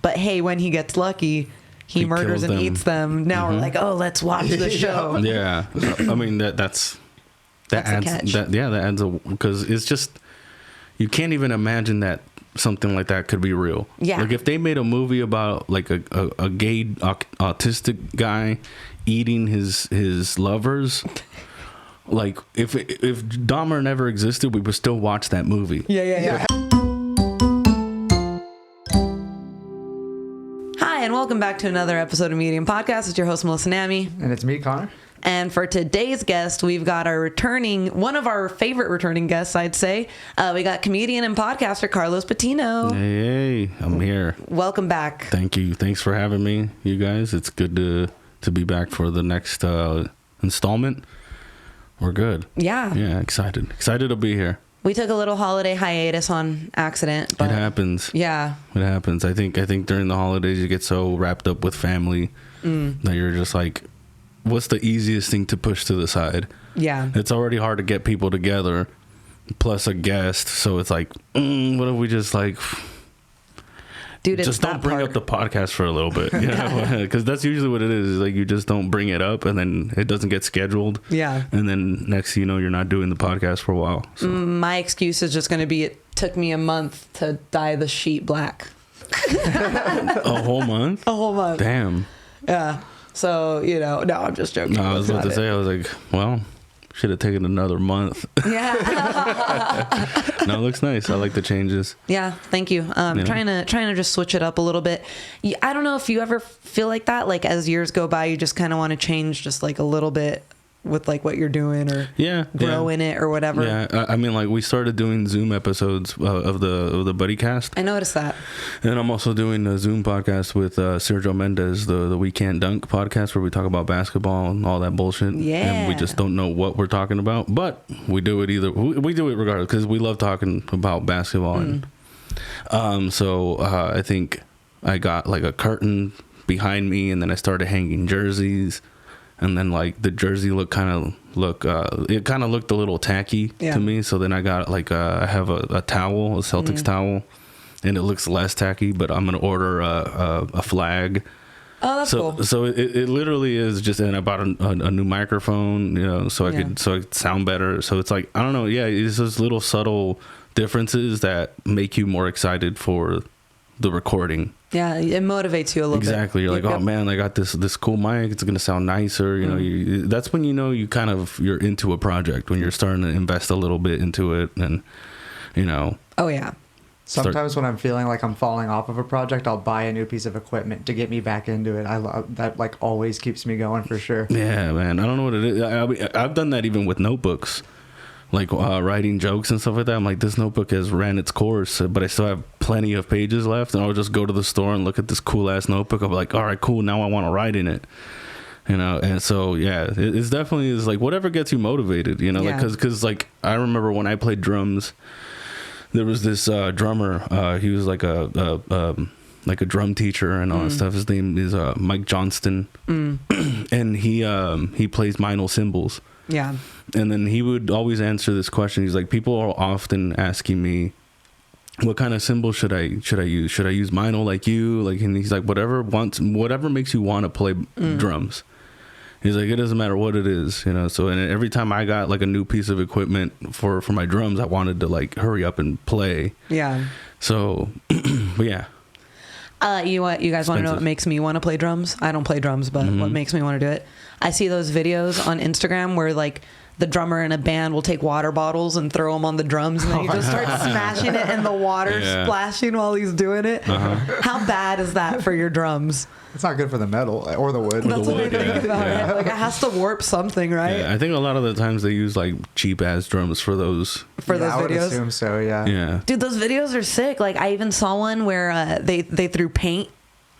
But hey, when he gets lucky, he murders and eats them. Now we're like, oh, let's watch the show. Yeah. I mean, that adds because it's just, you can't even imagine that something like that could be real. Yeah. Like if they made a movie about like a gay autistic guy eating his lovers, like if Dahmer never existed, we would still watch that movie. Yeah. Hi, and welcome back to another episode of Medium Podcast. It's your host, Melissa Nami. And it's me, Connor. And for today's guest, we've got one of our favorite returning guests, I'd say. We got comedian and podcaster Carlos Patino. Hey, I'm here. Welcome back. Thank you. Thanks for having me, you guys. It's good to be back for the next installment. We're good. Yeah. Yeah, excited to be here. We took a little holiday hiatus on accident. But it happens. Yeah. It happens. I think during the holidays you get so wrapped up with family that you're just like, what's the easiest thing to push to the side? Yeah. It's already hard to get people together, plus a guest. So it's like, what if we just like... Dude, just don't bring up the podcast for a little bit, you know, because that's usually what it is. Like you just don't bring it up, and then it doesn't get scheduled. Yeah. And then next, thing you know, you're not doing the podcast for a while. So. My excuse is just going to be it took me a month to dye the sheet black. A whole month? A whole month. Damn. Yeah. So, no, I'm just joking. No, I was about to say, I was like, well, should have taken another month. Yeah. No, it looks nice. I like the changes. Yeah, thank you. Trying to just switch it up a little bit. I don't know if you ever feel like that. Like as years go by, you just kind of want to change just like a little bit with like what you're doing or grow in it or whatever. Yeah, I mean, like we started doing Zoom episodes of the Buddy Cast. I noticed that. And I'm also doing a Zoom podcast with Sergio Mendez, the We Can't Dunk podcast, where we talk about basketball and all that bullshit. Yeah. And we just don't know what we're talking about, but we do it we do it regardless because we love talking about basketball. And so I think I got like a curtain behind me, and then I started hanging jerseys. And then like the jersey it kind of looked a little tacky to me. So then I got like I have a towel, a Celtics towel, and it looks less tacky. But I'm gonna order a flag. Oh, that's cool. So it literally is just, and I bought a new microphone, so I could sound better. So it's like I don't know, it's those little subtle differences that make you more excited for the recording. Yeah, it motivates you a little bit. Exactly. You're like, oh man, I got this cool mic. It's gonna sound nicer. That's when you're into a project, when you're starting to invest a little bit into it, and Oh yeah. Sometimes when I'm feeling like I'm falling off of a project, I'll buy a new piece of equipment to get me back into it. I love that. Like always keeps me going for sure. Yeah, man. I don't know what it is. I've done that even with notebooks. Like writing jokes and stuff like that. I'm like, this notebook has ran its course, but I still have plenty of pages left, and I'll just go to the store and look at this cool ass notebook. I'm like, all right, cool, now I want to write in it, and so it's definitely is like whatever gets you motivated, like because like I remember when I played drums, there was this drummer, he was like a drum teacher and all that stuff. His name is Mike Johnston, and he plays minor cymbals. Yeah. And then he would always answer this question. He's like, people are often asking me, what kind of cymbal should I use? Should I use minor like you? Like, and he's like, whatever makes you want to play drums. He's like, it doesn't matter what it is, So, and every time I got like a new piece of equipment for my drums, I wanted to like hurry up and play. Yeah. So, but yeah. You guys want to know what makes me want to play drums? I don't play drums, but what makes me want to do it? I see those videos on Instagram where like the drummer in a band will take water bottles and throw them on the drums, and then he just starts smashing it, and the water splashing while he's doing it. How bad is that for your drums? It's not good for the metal or the wood. That's what I think about it. Like it has to warp something, right? Yeah, I think a lot of the times they use like cheap ass drums for those videos. I would assume so. Yeah. Dude, those videos are sick. Like I even saw one where they threw paint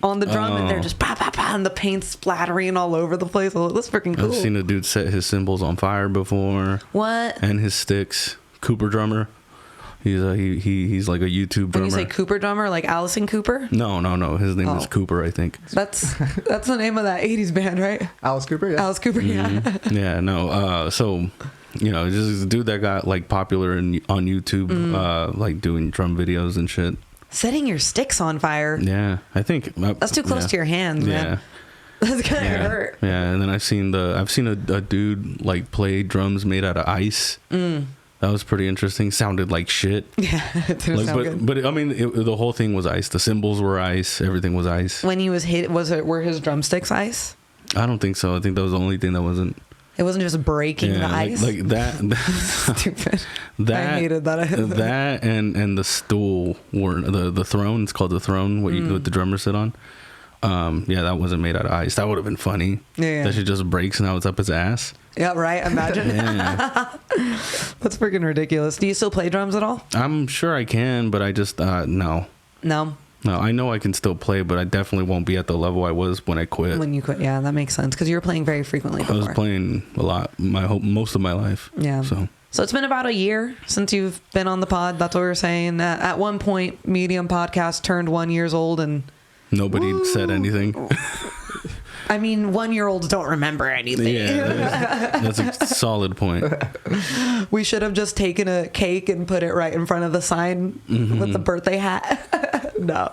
on the drum and they're just pa pa pa, and the paint splattering all over the place. Oh, that's freaking cool. I've seen a dude set his cymbals on fire before. What? And his sticks. Cooper drummer. He's like a YouTube drummer. When you say Cooper drummer, like Allison Cooper? No. His name is Cooper, I think. That's the name of that 80s band, right? Alice Cooper, yeah. Alice Cooper, yeah. Yeah, no. So, just a dude that got like popular on YouTube, like doing drum videos and shit. Setting your sticks on fire. Yeah, I think that's too close to your hands, man. That's gonna hurt. Yeah, and then I've seen a dude like play drums made out of ice. That was pretty interesting. Sounded like shit. Yeah, it didn't sound good. But I mean, the whole thing was ice. The cymbals were ice. Everything was ice. When he was were his drumsticks ice? I don't think so. I think that was the only thing that wasn't. It wasn't just breaking the ice. Like that. Stupid. That I hated that. That and the stool were the throne. It's called the throne. What the drummer sit on. Yeah, that wasn't made out of ice. That would have been funny. Yeah. That shit just breaks and now it's up his ass. Yeah, right. Imagine. That's freaking ridiculous. Do you still play drums at all? I'm sure I can, but I just no. No. No, I know I can still play, but I definitely won't be at the level I was when I quit. When you quit, yeah, that makes sense because you were playing very frequently before. I was playing a lot, most of my life. Yeah. So it's been about a year since you've been on the pod. That's what we were saying. At one point, Medium Podcast turned 1 year old and nobody said anything. I mean, 1-year-olds don't remember anything. Yeah, that's a solid point. We should have just taken a cake and put it right in front of the sign with the birthday hat. No.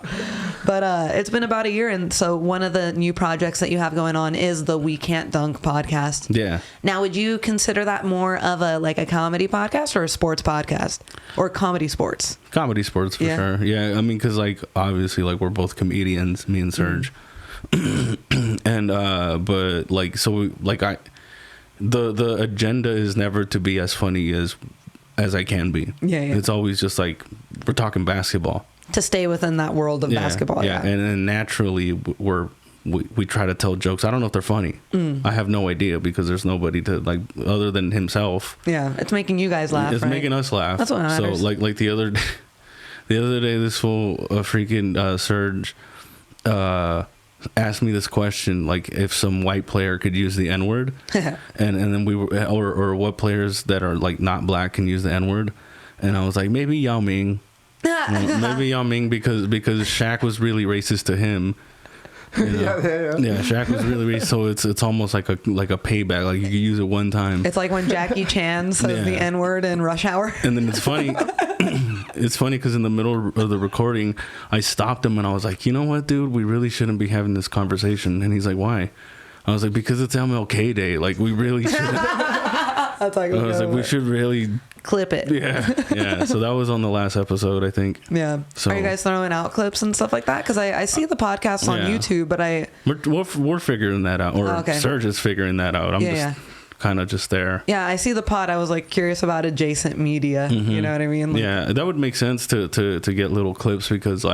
But it's been about a year, and so one of the new projects that you have going on is the We Can't Dunk podcast. Yeah. Now, would you consider that more of a comedy podcast or a sports podcast? Or comedy sports? Comedy sports, for sure. Yeah, I mean, because, obviously, we're both comedians, me and Serge. And but the agenda is never to be as funny as I can be. Yeah. It's always just we're talking basketball, to stay within that world of basketball. Yeah. And then naturally we try to tell jokes. I don't know if they're funny. I have no idea because there's nobody to other than himself. Yeah, it's making you guys laugh. It's making us laugh. That's what matters. So like the other day this fool freaking Serge asked me this question, if some white player could use the N-word, and then we were, or what players that are not black can use the N-word, and I was like, maybe Yao Ming, maybe Yao Ming because Shaq was really racist to him. You know? Yeah, Shaq was really racist, so it's almost like a payback. You could use it one time. It's like when Jackie Chan says the N-word in Rush Hour. And then it's funny. It's funny because in the middle of the recording, I stopped him and I was like, you know what, dude? We really shouldn't be having this conversation. And he's like, why? I was like, because it's MLK Day. We really shouldn't. I was like, we should really clip it. Yeah. So that was on the last episode, I think. Yeah. So, are you guys throwing out clips and stuff like that? Because I see the podcast on YouTube, but we're figuring that out. Or Serge is figuring that out. I'm kind of just there. Yeah, I see the pod. I was curious about adjacent media. You know what I mean? Yeah, that would make sense to get little clips because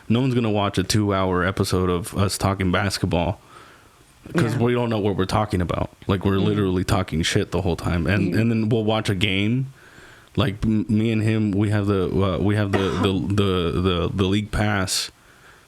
no one's gonna watch a 2-hour episode of us talking basketball because we don't know what we're talking about. We're literally talking shit the whole time, and then we'll watch a game. Me and him, we have the league pass.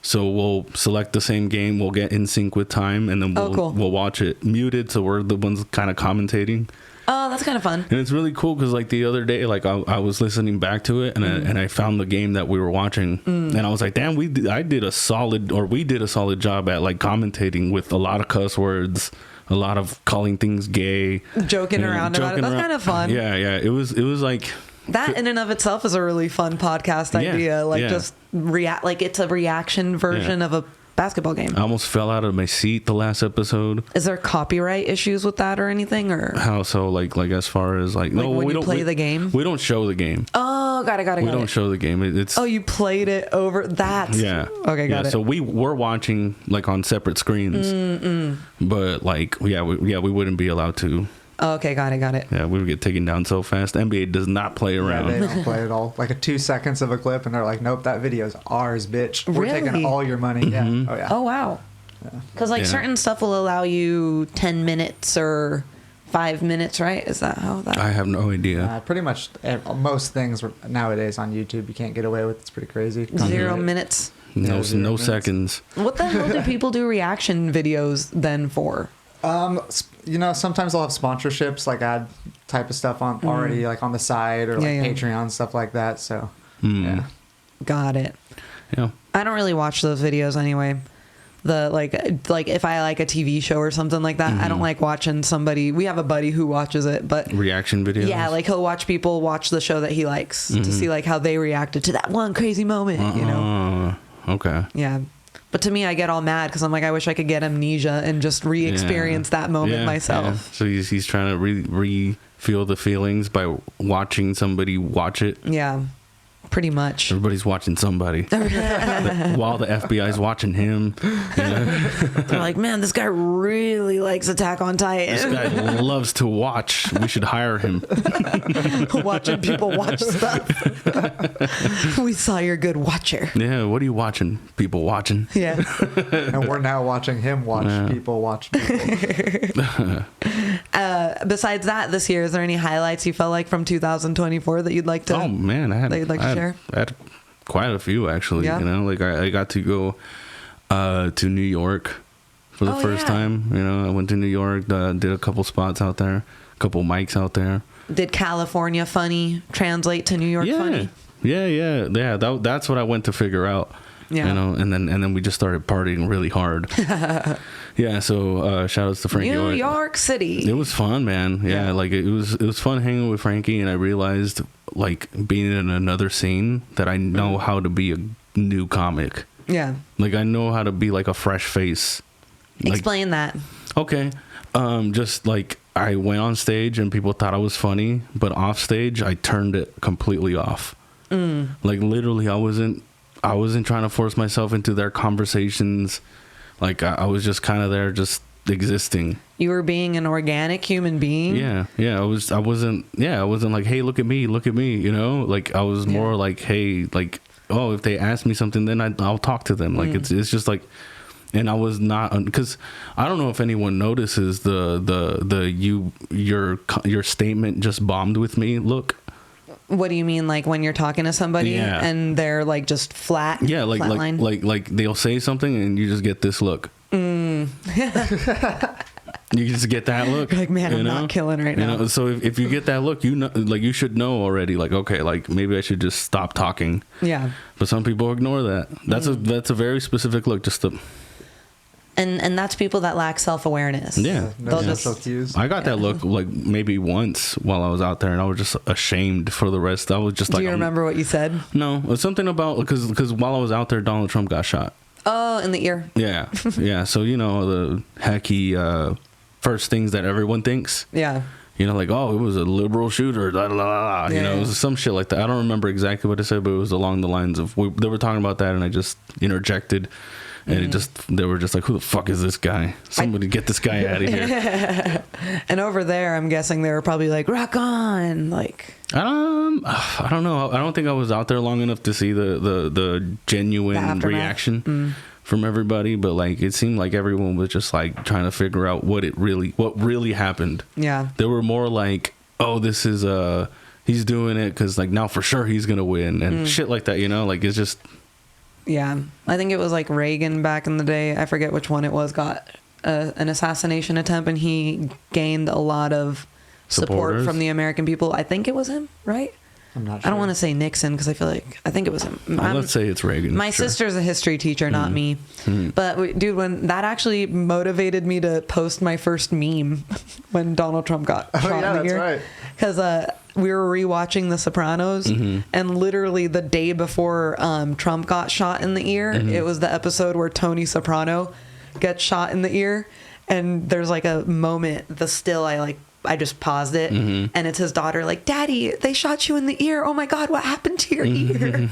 So we'll select the same game. We'll get in sync with time, and then we'll watch it muted, so we're the ones kind of commentating. Oh, that's kind of fun. And it's really cool because the other day, I was listening back to it, and I found the game that we were watching, and I was like, damn, we did a solid job at commentating with a lot of cuss words, a lot of calling things gay, joking around about it. That's kind of fun. Yeah. It was that in and of itself is a really fun podcast idea. Just react it's a reaction version of a basketball game. I almost fell out of my seat the last episode. Is there copyright issues with that or anything, or how? So as far as no, when we don't play the game. We don't show the game. Oh, got it. We don't show the game. It's you played it over that. Yeah. Okay, got it. So we're watching on separate screens. But we wouldn't be allowed to. Oh, okay, got it. Yeah, we would get taken down so fast. NBA does not play around. Yeah, they don't play at all. 2 seconds of a clip, and they're like, nope, that video's ours, bitch. We're taking all your money. Yeah. Oh, yeah. Oh, wow. Because, certain stuff will allow you 10 minutes or 5 minutes, right? Is that how that... I have no idea. Pretty much most things nowadays on YouTube you can't get away with. It's pretty crazy. 0 minutes. No seconds. What the hell do people do reaction videos then for? Sometimes I'll have sponsorships, ad type of stuff on already, on the side or Patreon, stuff like that. So, yeah. Got it. Yeah. I don't really watch those videos anyway. like if I like a TV show or something like that, I don't like watching somebody. We have a buddy who watches it, but reaction videos. Yeah, like he'll watch people watch the show that he likes to see like how they reacted to that one crazy moment, you know. Okay. Yeah. But to me, I get all mad because I'm like, I wish I could get amnesia and just re-experience that moment myself. Yeah. So he's trying to re-feel the feelings by watching somebody watch it. Yeah. Pretty much. Everybody's watching somebody while the FBI's watching him. You know? They're like, man, this guy really likes Attack on Titan. This guy loves to watch. We should hire him. Watching people watch stuff. We saw you're a good watcher. Yeah, what are you watching? People watching. Yeah. And we're now watching him watch people watch people. Besides that, this year, is there any highlights you felt like from 2024 that you'd like to? Oh man, that you'd like to share? I had quite a few actually. Yeah. You know, like I got to go to New York for the first time. You know, I went to New York, did a couple spots out there, a couple mics out there. Did California funny translate to New York funny? Yeah. That's what I went to figure out. Yeah. You know, and then we just started partying really hard. Yeah. So shout outs to Frankie. New York City. It was fun, man. Yeah. Like it was fun hanging with Frankie, and I realized like being in another scene that I know how to be a new comic. Yeah. Like I know how to be like a fresh face. Explain that. Okay. Just like I went on stage and people thought I was funny, but off stage I turned it completely off. Like literally I wasn't trying to force myself into their conversations. Like I was just kind of there just existing. You were being an organic human being. Yeah. I wasn't like, hey, look at me, you know? Like I was more like, hey, like, oh, if they ask me something, then I'll talk to them. Like it's just like, and I was not, because I don't know if anyone notices your statement just bombed with me look. What do you mean, like when you're talking to somebody and they're like just flat? Yeah, like they'll say something and you just get this look. You just get that look. You're like, man, I'm not killing right now. So if you get that look, you know, like you should know already. Like, okay, like maybe I should just stop talking. Yeah. But some people ignore that. That's a very specific look. Just to. And that's people that lack self-awareness. Yeah. No social cues. I got that look like maybe once while I was out there, and I was just ashamed for the rest. I was just like, do you remember what you said? No, it was something about because while I was out there, Donald Trump got shot. Oh, in the ear. Yeah. Yeah. So, you know, the hacky first things that everyone thinks. Yeah. You know, like, oh, it was a liberal shooter. Blah, blah, blah. You know, it was some shit like that. I don't remember exactly what it said, but it was along the lines of they were talking about that, and I just interjected. And they were just like, who the fuck is this guy? Somebody get this guy out of here. And over there, I'm guessing they were probably like, rock on. Like, I don't know. I don't think I was out there long enough to see the genuine reaction from everybody. But like, it seemed like everyone was just like trying to figure out what really happened. Yeah. They were more like, oh, this is he's doing it because like now for sure he's gonna win and shit like that. You know, like it's just. Yeah, I think it was like Reagan back in the day. I forget which one it was. Got an assassination attempt, and he gained a lot of support from the American people. I think it was him, right? I'm not sure. I don't want to say Nixon because I think it was him. Let's say it's Reagan. My sister's a history teacher, not me. But dude, when that actually motivated me to post my first meme when Donald Trump got shot in the ear. Right. Because we were rewatching The Sopranos, and literally the day before Trump got shot in the ear, it was the episode where Tony Soprano gets shot in the ear, and there's like a moment, I just paused it, and it's his daughter like, Daddy, they shot you in the ear. Oh my God, what happened to your ear?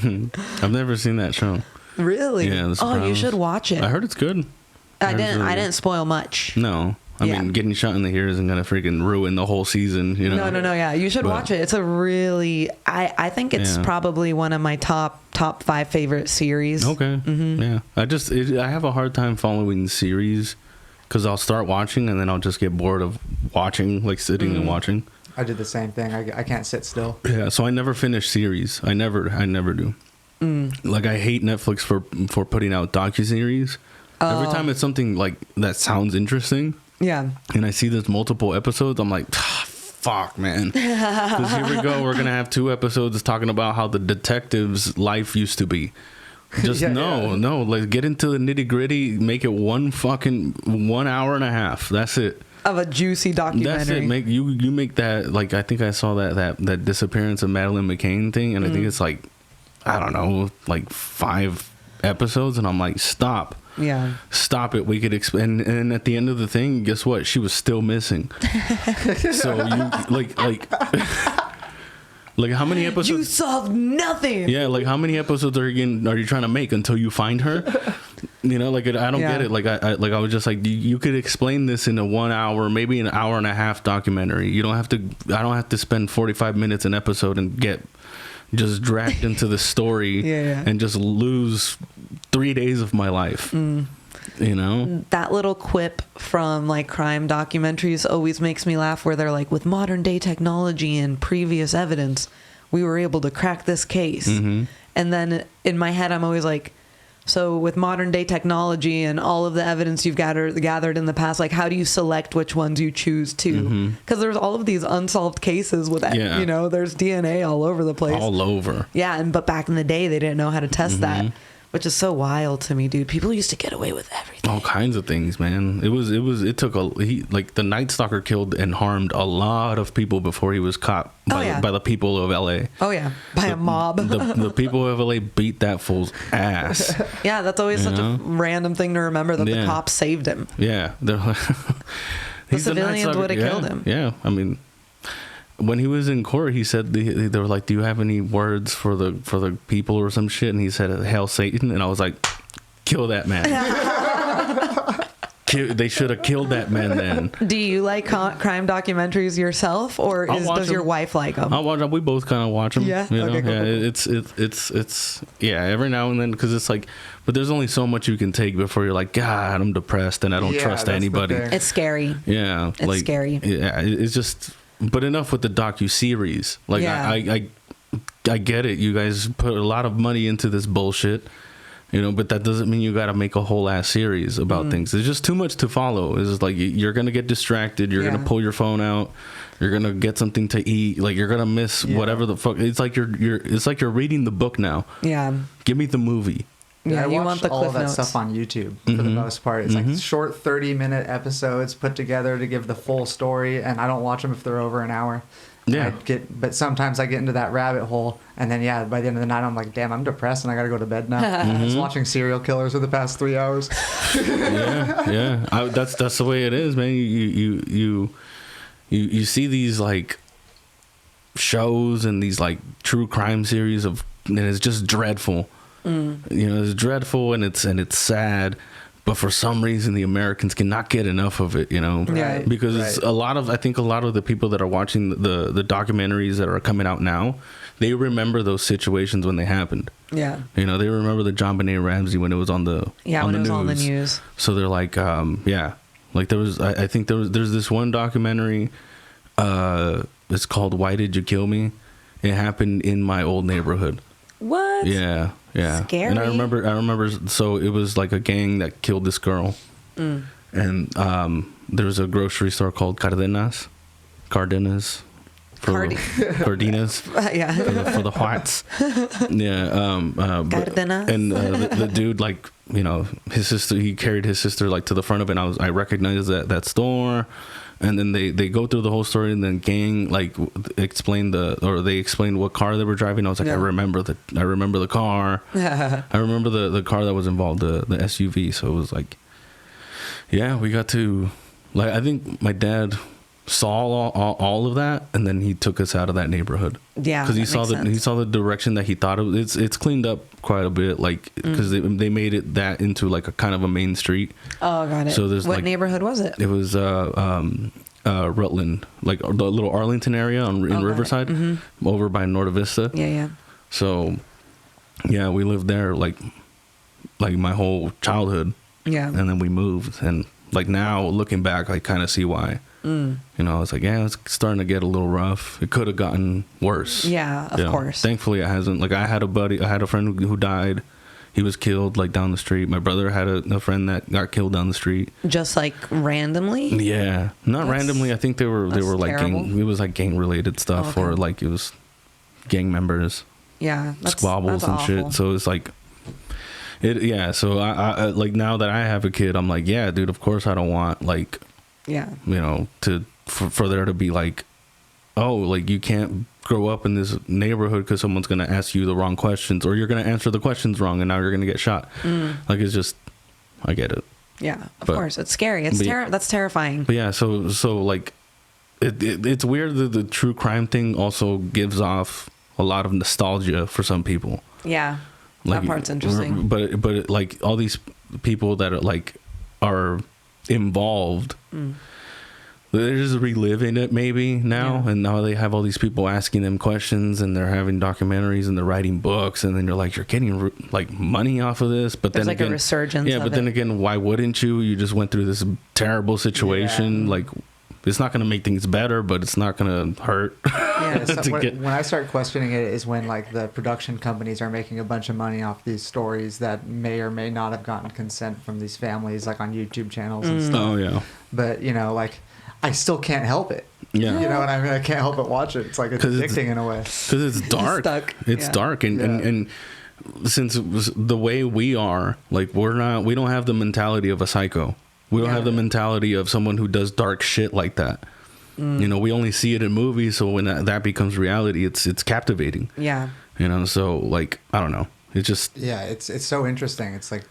I've never seen that show. Really? Yeah. The Sopranos. Oh, you should watch it. I heard it's good. I didn't spoil much. No. I mean, getting shot in the ear isn't gonna freaking ruin the whole season, you know. No. Yeah, you should watch it. It's a really, I think it's probably one of my top 5 favorite series. Okay. Yeah. I have a hard time following series because I'll start watching and then I'll just get bored of watching, like sitting and watching. I did the same thing. I can't sit still. Yeah. So I never finish series. I never do. Like I hate Netflix for putting out docuseries. Every time it's something like that sounds interesting. Yeah. And I see there's multiple episodes, I'm like, fuck, man. Because here we go. We're going to have 2 episodes talking about how the detective's life used to be. Just no. Like, get into the nitty gritty. Make it 1 hour and a half. That's it. Of a juicy documentary. That's it. You make that, like, I think I saw that disappearance of Madeleine McCann thing, and I think it's like, I don't know, like 5 episodes, and I'm like, stop. Yeah. Stop it. We could explain. And at the end of the thing, guess what? She was still missing. So you like how many episodes? You solved nothing. Yeah, like how many episodes are you trying to make until you find her? You know, like I don't get it. Like I was just like, you could explain this in a 1 hour, maybe an hour and a half documentary. You don't have to. I don't have to spend 45 minutes an episode and get just dragged into the story and just lose 3 days of my life. You know, that little quip from like crime documentaries always makes me laugh, where they're like, with modern day technology and previous evidence, we were able to crack this case. And then in my head, I'm always like, so with modern day technology and all of the evidence you've gathered in the past, like, how do you select which ones you choose to? Because there's all of these unsolved cases with, you know, there's DNA all over the place. All over. Yeah. But back in the day, they didn't know how to test that, which is so wild to me, dude. People used to get away with everything. All kinds of things, man. It took the Night Stalker killed and harmed a lot of people before he was caught by the people of LA. Oh yeah, by a mob. the people of LA beat that fool's ass. Yeah, that's always such a random thing to remember, that the cops saved him. Yeah, the civilians would have killed him. Yeah, I mean, when he was in court, he said they were like, "Do you have any words for the people or some shit?" And he said, "Hail Satan!" And I was like, "Kill that man." They should have killed that man then. Do you like crime documentaries yourself, or does your wife like them? I'll watch them. We both kind of watch them. Yeah. You know? Okay, cool. It's every now and then, because it's like, but there's only so much you can take before you're like, God, I'm depressed and I don't trust anybody. It's scary. Yeah, it's scary. Yeah, it's just. But enough with the docu-series. Like, I get it. You guys put a lot of money into this bullshit, you know, but that doesn't mean you got to make a whole ass series about things. It's just too much to follow. It's just like, you're going to get distracted. You're going to pull your phone out. You're going to get something to eat. Like, you're going to miss whatever the fuck. It's like it's like you're reading the book now. Yeah. Give me the movie. Yeah, you want the all cliff of that notes. stuff on YouTube for the most part. It's like short 30-minute episodes put together to give the full story, and I don't watch them if they're over an hour. Yeah. But sometimes I get into that rabbit hole, and then by the end of the night I'm like, damn, I'm depressed and I gotta go to bed now. I was watching serial killers for the past 3 hours. That's the way it is, man. You see these like shows and these like true crime series and it's just dreadful. You know, it's dreadful and it's sad, but for some reason the Americans cannot get enough of it, you know. Right. Because I think a lot of the people that are watching the documentaries that are coming out now, they remember those situations when they happened. Yeah. You know, they remember the John Benet Ramsey when it was on the news. So they're like, like I think there's this one documentary, it's called Why Did You Kill Me? It happened in my old neighborhood. What? Yeah. Scary. And I remember. So it was like a gang that killed this girl, and there was a grocery store called Cardenas, for Cardenas. Yeah. for the whites. Yeah. Cardenas. And the dude, like, you know, his sister. He carried his sister like to the front of it. And I recognized that store. And then they go through the whole story, and then gang like explained what car they were driving. I was like, I remember the car. I remember the car that was involved, the SUV. So it was like, yeah, we got to, like, I think my dad saw all of that, and then he took us out of that neighborhood. Yeah, because he saw the direction that he thought it was. It's cleaned up quite a bit, like, because they made it that into like a kind of a main street. Oh, got it. So there's what neighborhood was it? It was Rutland, like the little Arlington area in Riverside, over by Norte Vista. Yeah. So yeah, we lived there like my whole childhood. Yeah. And then we moved, and like now looking back, I kind of see why. You know, I was like, yeah, it's starting to get a little rough. It could have gotten worse. Yeah, of course. Thankfully, it hasn't. Like, I had a friend who died. He was killed like down the street. My brother had a friend that got killed down the street. Just like randomly? Yeah, not randomly. I think they were like terrible. it was like gang related stuff, or like it was gang members. Yeah, squabbles and awful. shit. So it's like, So I like, now that I have a kid, I'm like, yeah, dude, of course I don't want, like, for there to be like, oh, like, you can't grow up in this neighborhood because someone's going to ask you the wrong questions, or you're going to answer the questions wrong and now you're going to get shot. Like, it's just, I get it. Yeah, of course. It's scary. That's terrifying. But yeah, so like, it's weird that the true crime thing also gives off a lot of nostalgia for some people. Yeah, like, that part's interesting. But like, all these people that are involved, they're just reliving it maybe now, and now they have all these people asking them questions, and they're having documentaries, and they're writing books, and then you're like, you're getting like money off of this, but there's then like again, a resurgence. Yeah, but then again, why wouldn't you? You just went through this terrible situation. Like, it's not going to make things better, but it's not going to hurt. Yeah, so when I start questioning it is when, like, the production companies are making a bunch of money off these stories that may or may not have gotten consent from these families, like on YouTube channels and stuff. Oh yeah. But like, I still can't help it. Yeah. You know what I mean? I can't help but watch it. It's like, it's addicting in a way. Because it's dark. It's dark. And since it was the way we are, like, we don't have the mentality of a psycho. We don't have the mentality of someone who does dark shit like that. We only see it in movies. So when that becomes reality, it's captivating. Yeah. So, like, I don't know. It's just. Yeah. It's so interesting. It's like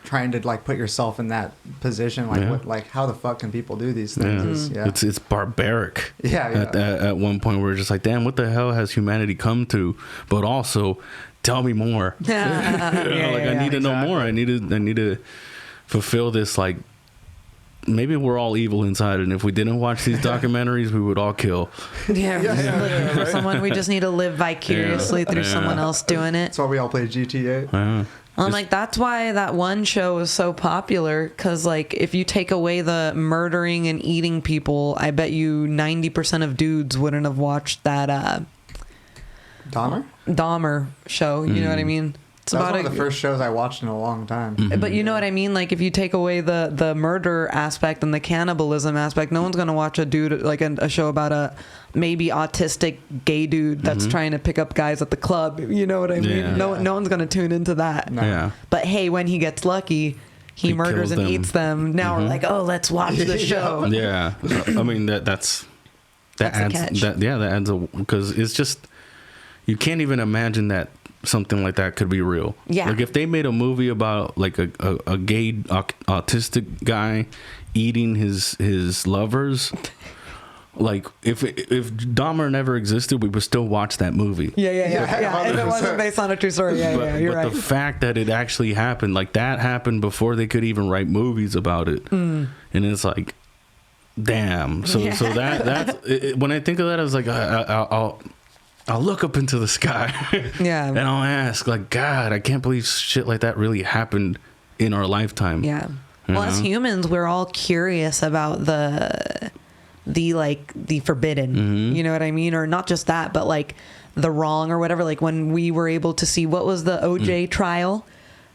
trying to, like, put yourself in that position. Like, how the fuck can people do these things? It's barbaric. Yeah. At one point, we're just like, damn, what the hell has humanity come to? But also, tell me more. I need to know more. I need to fulfill this, like, maybe we're all evil inside, and if we didn't watch these documentaries, we would all kill. For someone, we just need to live vicariously through someone else doing it. That's why we all play GTA. I'm like, that's why that one show was so popular, because, like, if you take away the murdering and eating people, I bet you 90% of dudes wouldn't have watched that Dahmer show. You know what I mean? That was one of the first shows I watched in a long time. But you know what I mean? Like, if you take away the murder aspect and the cannibalism aspect, no one's going to watch a dude, like a show about a maybe autistic gay dude that's trying to pick up guys at the club. You know what I mean? Yeah. No one's going to tune into that. No. Yeah. But hey, when he gets lucky, he murders and eats them. Now we're like, oh, let's watch the show. Yeah. I mean, that adds because it's just, you can't even imagine that something like that could be real. Yeah. Like, if they made a movie about, like, a gay autistic guy eating his lovers, like, if Dahmer never existed, we would still watch that movie. Yeah. If it wasn't based on a true story, you're right. But the fact that it actually happened, like, that happened before they could even write movies about it, and it's like, damn. So that's when I think of that, I was like, I'll look up into the sky and I'll ask, like, God, I can't believe shit like that really happened in our lifetime. Yeah. Well, as humans, we're all curious about the forbidden, you know what I mean? Or not just that, but, like, the wrong or whatever. Like, when we were able to see, what was the OJ trial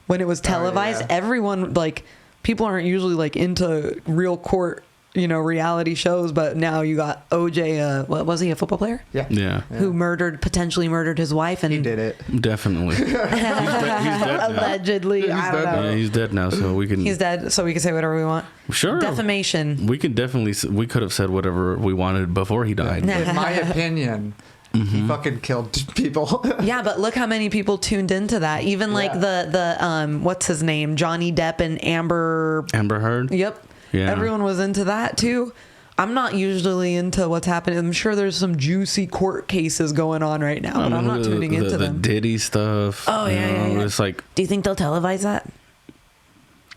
when it was televised, everyone, like, people aren't usually, like, into real court, reality shows, but now you got OJ, what was he, a football player? Yeah. Who potentially murdered his wife, and he did it. Definitely. he's dead allegedly. I don't know. Yeah, he's dead now, so we can. He's dead, so we can say whatever we want. Sure. Defamation. We could have said whatever we wanted before he died. In my opinion, he fucking killed people. Yeah, but look how many people tuned into that. Even like the what's his name, Johnny Depp and Amber Heard. Yep. Yeah. Everyone was into that too. I'm not usually into what's happening. I'm sure there's some juicy court cases going on right now, but I'm not tuning into them. The Diddy stuff. Oh yeah. It's like, do you think they'll televise that?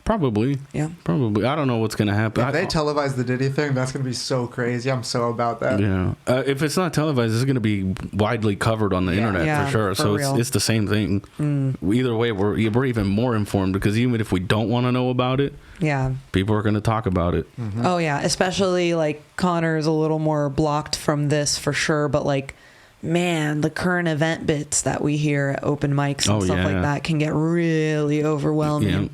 Probably. Yeah. Probably. I don't know what's going to happen. If they televise the Diddy thing, that's going to be so crazy. I'm so about that. Yeah. If it's not televised, it's going to be widely covered on the internet for sure. So it's the same thing. Either way, we're even more informed, because even if we don't want to know about it, people are going to talk about it. Oh yeah. Especially, like, Connor is a little more blocked from this for sure, but, like, man, the current event bits that we hear at open mics and stuff like that can get really overwhelming. Yeah.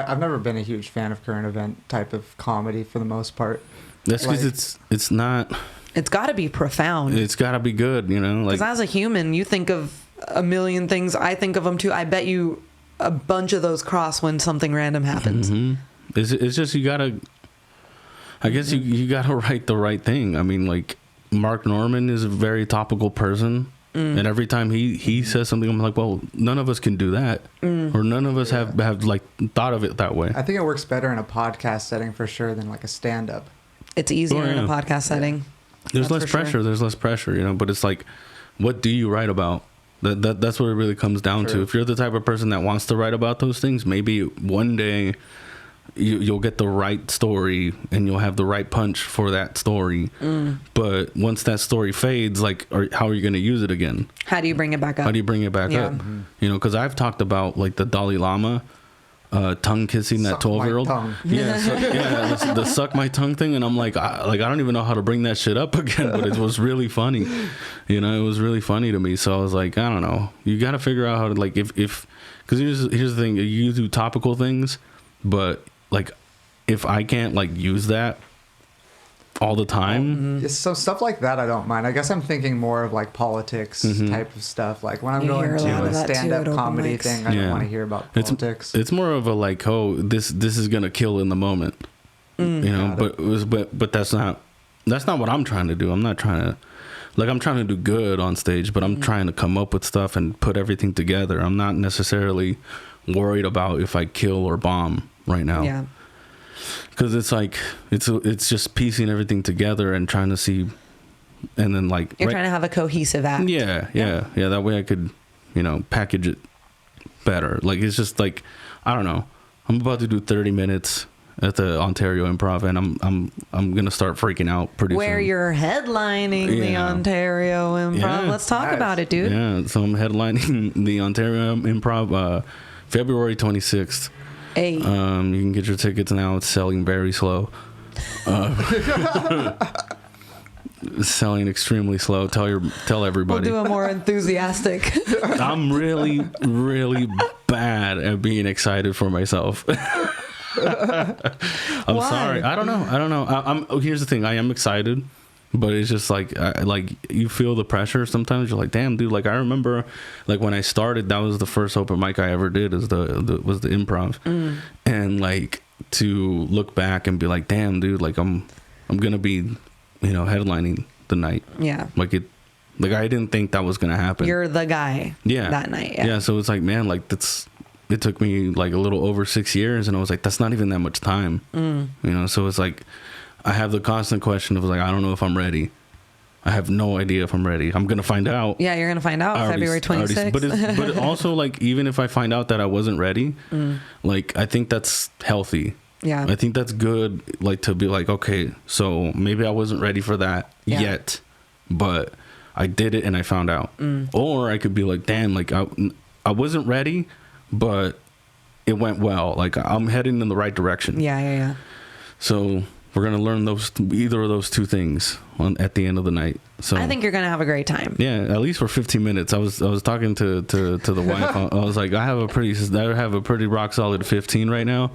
I've never been a huge fan of current event type of comedy for the most part. That's because it's not. It's got to be profound. It's got to be good, Like, because as a human, you think of a million things. I think of them too. I bet you a bunch of those cross when something random happens. It's just you gotta. I guess you gotta write the right thing. I mean, like Mark Norman is a very topical person. And every time he says something, I'm like, well, none of us can do that, or none of us have like thought of it that way. I think it works better in a podcast setting for sure than like a stand-up. It's easier in a podcast setting. There's less pressure. Sure. There's less pressure, you know. But it's like, what do you write about? That's what it really comes down to. If you're the type of person that wants to write about those things, maybe one day you'll get the right story and you'll have the right punch for that story. But once that story fades, like, how are you going to use it again? How do you bring it back up? You know, because I've talked about like the Dalai Lama tongue kissing that 12-year-old. The suck my tongue thing, and I'm like, I don't even know how to bring that shit up again. But it was really funny. You know, it was really funny to me. So I was like, I don't know. You got to figure out how to, like, if because here's the thing, you do topical things, but like, if I can't like use that all the time, so stuff like that I don't mind. I guess I'm thinking more of like politics type of stuff. Like when I'm going to a stand-up comedy thing, I don't want to hear about politics. It's more of a like, oh, this is gonna kill in the moment, you know. But that's not what I'm trying to do. I'm not trying to, like, I'm trying to do good on stage, but I'm trying to come up with stuff and put everything together. I'm not necessarily worried about if I kill or bomb right now. Yeah. Because it's like it's just piecing everything together and trying to see, and then like you're trying to have a cohesive act. Yeah. That way I could, you know, package it better. Like, it's just like, I don't know. I'm about to do 30 minutes at the Ontario Improv, and I'm gonna start freaking out pretty soon. Where you're headlining the Ontario Improv. Let's talk about it, dude. Yeah. So I'm headlining the Ontario Improv February 26th. Hey. You can get your tickets now. It's selling very slow. Selling extremely slow. Tell everybody. We'll do a more enthusiastic. I'm really, really bad at being excited for myself. I'm sorry. I don't know. Here's the thing. I am excited, but it's just like, you feel the pressure sometimes. You're like, damn, dude. Like, I remember, like, when I started, that was the first open mic I ever did. Was the improv, and like, to look back and be like, damn, dude. Like, I'm gonna be, you know, headlining the night. Yeah. Like it. Like, I didn't think that was gonna happen. You're the guy. Yeah. That night. Yeah. So it's like, man, like, it took me like a little over 6 years, and I was like, that's not even that much time. You know. So it's like, I have the constant question of like, I don't know if I'm ready. I have no idea if I'm ready. I'm gonna find out. Yeah, you're gonna find out February 26th. But also, like, even if I find out that I wasn't ready, like, I think that's healthy. Yeah, I think that's good. Like, to be like, okay, so maybe I wasn't ready for that yet, but I did it and I found out. Or I could be like, damn, like, I wasn't ready, but it went well. Like, I'm heading in the right direction. Yeah. So we're gonna learn either of those two things at the end of the night. So I think you're gonna have a great time. Yeah, at least for 15 minutes. I was talking to the wife. I was like, I have a pretty rock solid 15 right now.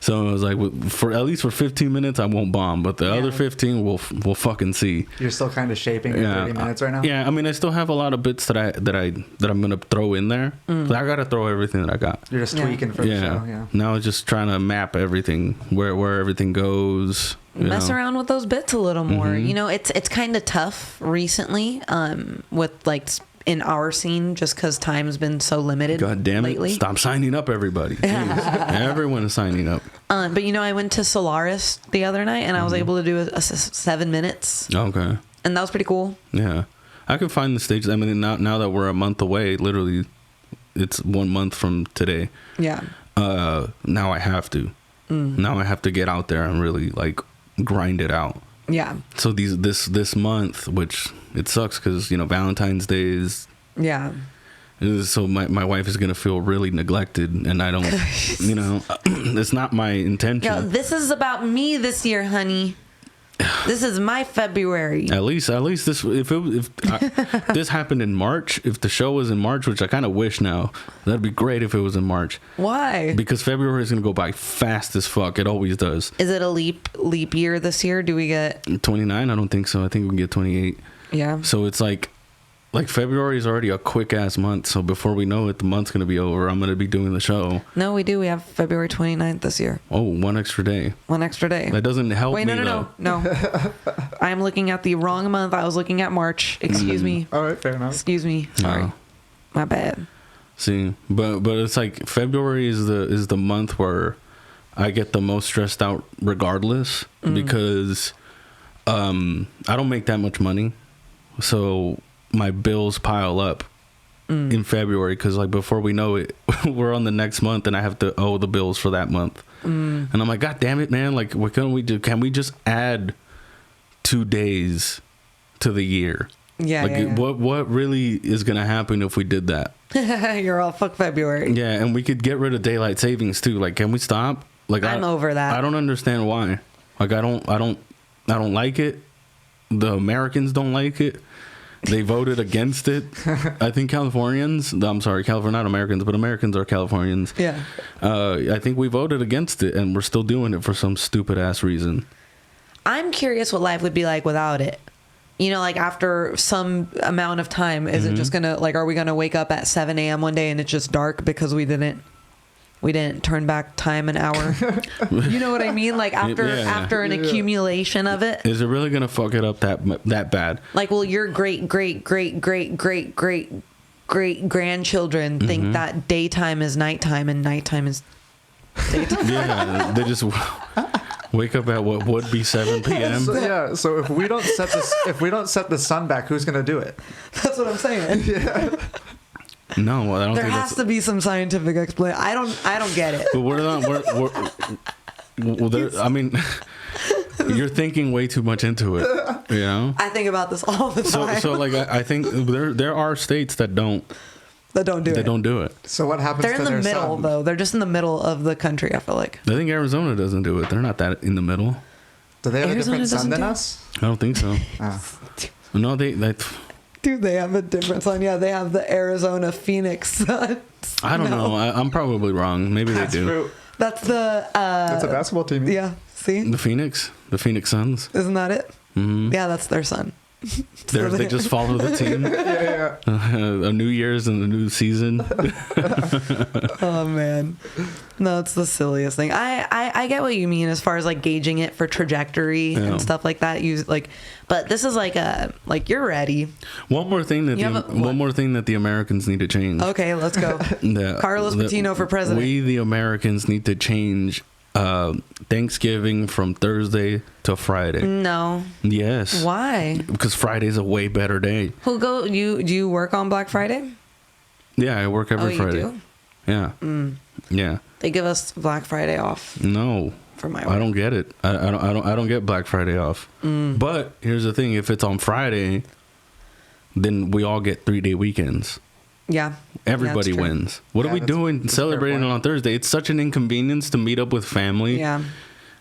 So I was like, at least for 15 minutes, I won't bomb, but the other 15, we'll fucking see. You're still kind of shaping 30 minutes right now. Yeah, I mean, I still have a lot of bits that I'm gonna throw in there. But I gotta throw everything that I got. You're just tweaking for the show. Yeah. Now it's just trying to map everything, where everything goes. Mess around with those bits a little more. You know, it's kind of tough recently, with like, in our scene, just because time's been so limited. God damn it! Lately. Stop signing up, everybody. Everyone is signing up. But you know, I went to Solaris the other night, and I was able to do a 7 minutes. Okay. And that was pretty cool. Yeah, I can find the stage. I mean, now that we're a month away, literally, it's 1 month from today. Yeah. Now I have to. Now I have to get out there and really like grind it out. Yeah. So this month, which it sucks because, you know, Valentine's Day is. Yeah. So my wife is gonna feel really neglected, and I don't, you know, it's not my intention. Yo, this is about me this year, honey. This is my February. At least this, if this happened in March, if the show was in March, which I kind of wish now, that'd be great if it was in March. Why? Because February is gonna go by fast as fuck. It always does. Is it a leap year this year? Do we get 29? I don't think so. I think we can get 28. Yeah. So it's like, like February is already a quick ass month. So before we know it, the month's gonna be over. I'm gonna be doing the show. No, we do. We have February 29th this year. Oh, one extra day. One extra day. That doesn't help me. No. I am looking at the wrong month. I was looking at March. Excuse me. All right, fair enough. Excuse me. Sorry. No. My bad. See, but it's like February is the month where I get the most stressed out, regardless, because I don't make that much money, so my bills pile up in February. Because like before we know it, we're on the next month, and I have to owe the bills for that month. And I'm like, God damn it, man! Like, what can we do? Can we just add 2 days to the year? Yeah. Like, what really is gonna happen if we did that? You're all fuck February. Yeah, and we could get rid of daylight savings too. Like, can we stop? Like, I'm over that. I don't understand why. Like, I don't like it. The Americans don't like it. They voted against it. I think Californians, I'm sorry, California, not Americans, but Americans are Californians. Yeah. I think we voted against it, and we're still doing it for some stupid ass reason. I'm curious what life would be like without it. You know, like after some amount of time, is it just gonna, like, are we gonna wake up at 7 a.m. one day and it's just dark because we didn't turn back time an hour? You know what I mean? Like after an accumulation of it. Is it really gonna fuck it up that bad? Like, will your great grandchildren think that daytime is nighttime and nighttime is daytime? Yeah, they just wake up at what would be 7 p.m. So if we don't set the sun back, who's gonna do it? That's what I'm saying. Yeah. No, I don't There think has to be some scientific explanation. I don't get it. But I mean, you're thinking way too much into it. You know. I think about this all the time. So like I think there are states that don't do it. So what happens? They're in to the their middle sun? though. They're just in the middle of the country. I feel like. I think Arizona doesn't do it. They're not that in the middle. Do they have Arizona a different sun doesn't than do it? us? I don't think so. No, they Dude, they have a different sun. Yeah, they have the Arizona Phoenix sun. I don't know. I'm probably wrong. Maybe That's they do. true. That's the. That's a basketball team. Yeah. See, The Phoenix Suns. isn't that it? Mm-hmm. Yeah, that's their sun. They just follow the team. Yeah. A New Year's and a new season. Oh man, no, it's the silliest thing. I get what you mean as far as like gauging it for trajectory and stuff like that. But this is like you're ready. One more thing that the Americans need to change. Okay, let's go. Carlos Patino for president. We the Americans need to change Thanksgiving from Thursday to Friday. No. Yes. Why? Because Friday's a way better day. Do you work on Black Friday? Yeah, I work every Friday. You do? Yeah. Yeah. They give us Black Friday off. No. For my work. I don't get it. I don't get Black Friday off. But here's the thing: if it's on Friday, then we all get 3-day weekends. Yeah. Everybody wins. What are we doing celebrating on Thursday? It's such an inconvenience to meet up with family. Yeah.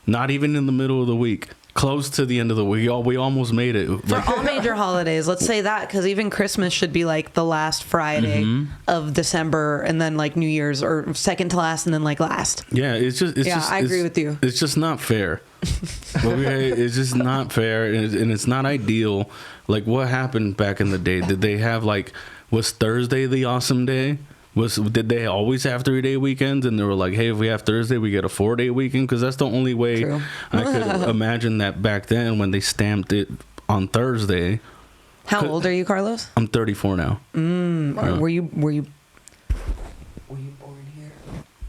Not even in the middle of the week. Close to the end of the week. We almost made it. For all major holidays, let's say that, because even Christmas should be like the last Friday of December, and then like New Year's, or second to last, and then like last. Yeah, I agree with you. It's just not fair. Okay, it's just not fair, and it's not ideal. Like, what happened back in the day? Did they have was Thursday the awesome day? Did they always have 3-day weekends? And they were like, hey, if we have Thursday, we get a 4-day weekend? Because that's the only way I could imagine that back then when they stamped it on Thursday. How old are you, Carlos? I'm 34 now. Were you born here?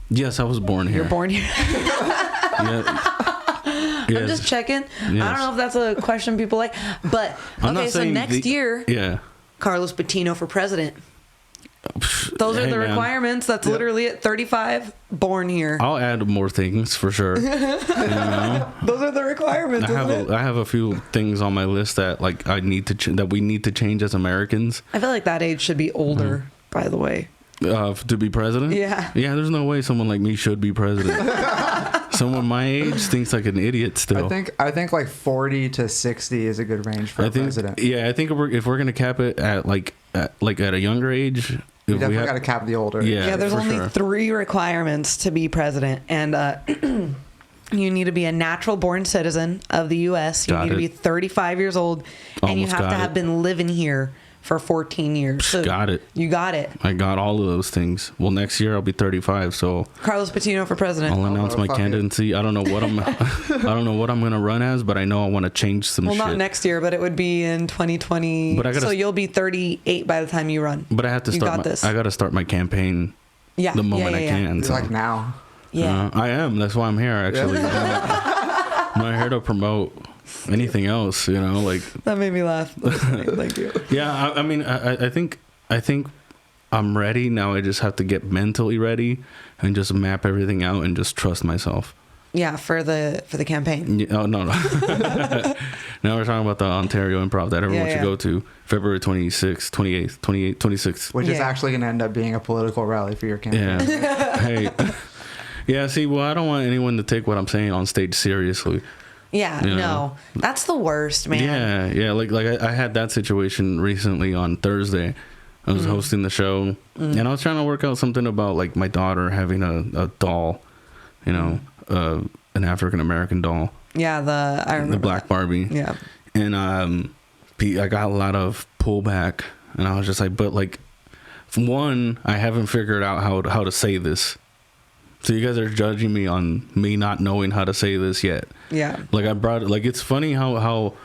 Yes, I was born here. You're born here. Yeah. I'm just checking. Yes. I don't know if that's a question people like, but okay. So next year, Carlos Patino for president. Those are the requirements. That's literally at 35, born here. I'll add more things for sure. You know? Those are the requirements. I have a few things on my list that that we need to change as Americans. I feel like that age should be older. By the way, to be president. Yeah. There's no way someone like me should be president. Someone my age thinks like an idiot still. I think like 40 to 60 is a good range for a president. Yeah, I think if we're gonna cap it at at a younger age. You definitely got to cap the older. Yeah, there's only 3 requirements to be president, and you need to be a natural born citizen of the U.S. You need to be 35 years old, and you have to have been living here for 14 years. So got it. You got it. I got all of those things. Well, next year I'll be 35, so Carlos Patino for president. I'll announce my candidacy. I don't know what I'm going to run as, but I know I want to change some shit. Well, not next year, but it would be in 2020. So you'll be 38 by the time you run. But I have to start I got to start my campaign the moment I can. So. Like now. Yeah. I am. That's why I'm here, actually. I'm not here to promote anything else, like that made me laugh. Thank you. Yeah, I mean, I think I'm ready now. I just have to get mentally ready and just map everything out and just trust myself. Yeah, for the campaign. Yeah, oh no. Now we're talking about the Ontario Improv that everyone should go to February 26th, 28th, 28th, 26th. Which is actually going to end up being a political rally for your campaign. Yeah. Hey. Yeah, see, well, I don't want anyone to take what I'm saying on stage seriously. Yeah, no. That's the worst, man. Yeah. Like I had that situation recently on Thursday. I was hosting the show, and I was trying to work out something about, like, my daughter having a doll, an African-American doll. Yeah, I remember the black Barbie. Yeah. And I got a lot of pullback, and I was just like, but, like, one, I haven't figured out how to say this. So you guys are judging me on me not knowing how to say this yet. Yeah. Like, it's funny how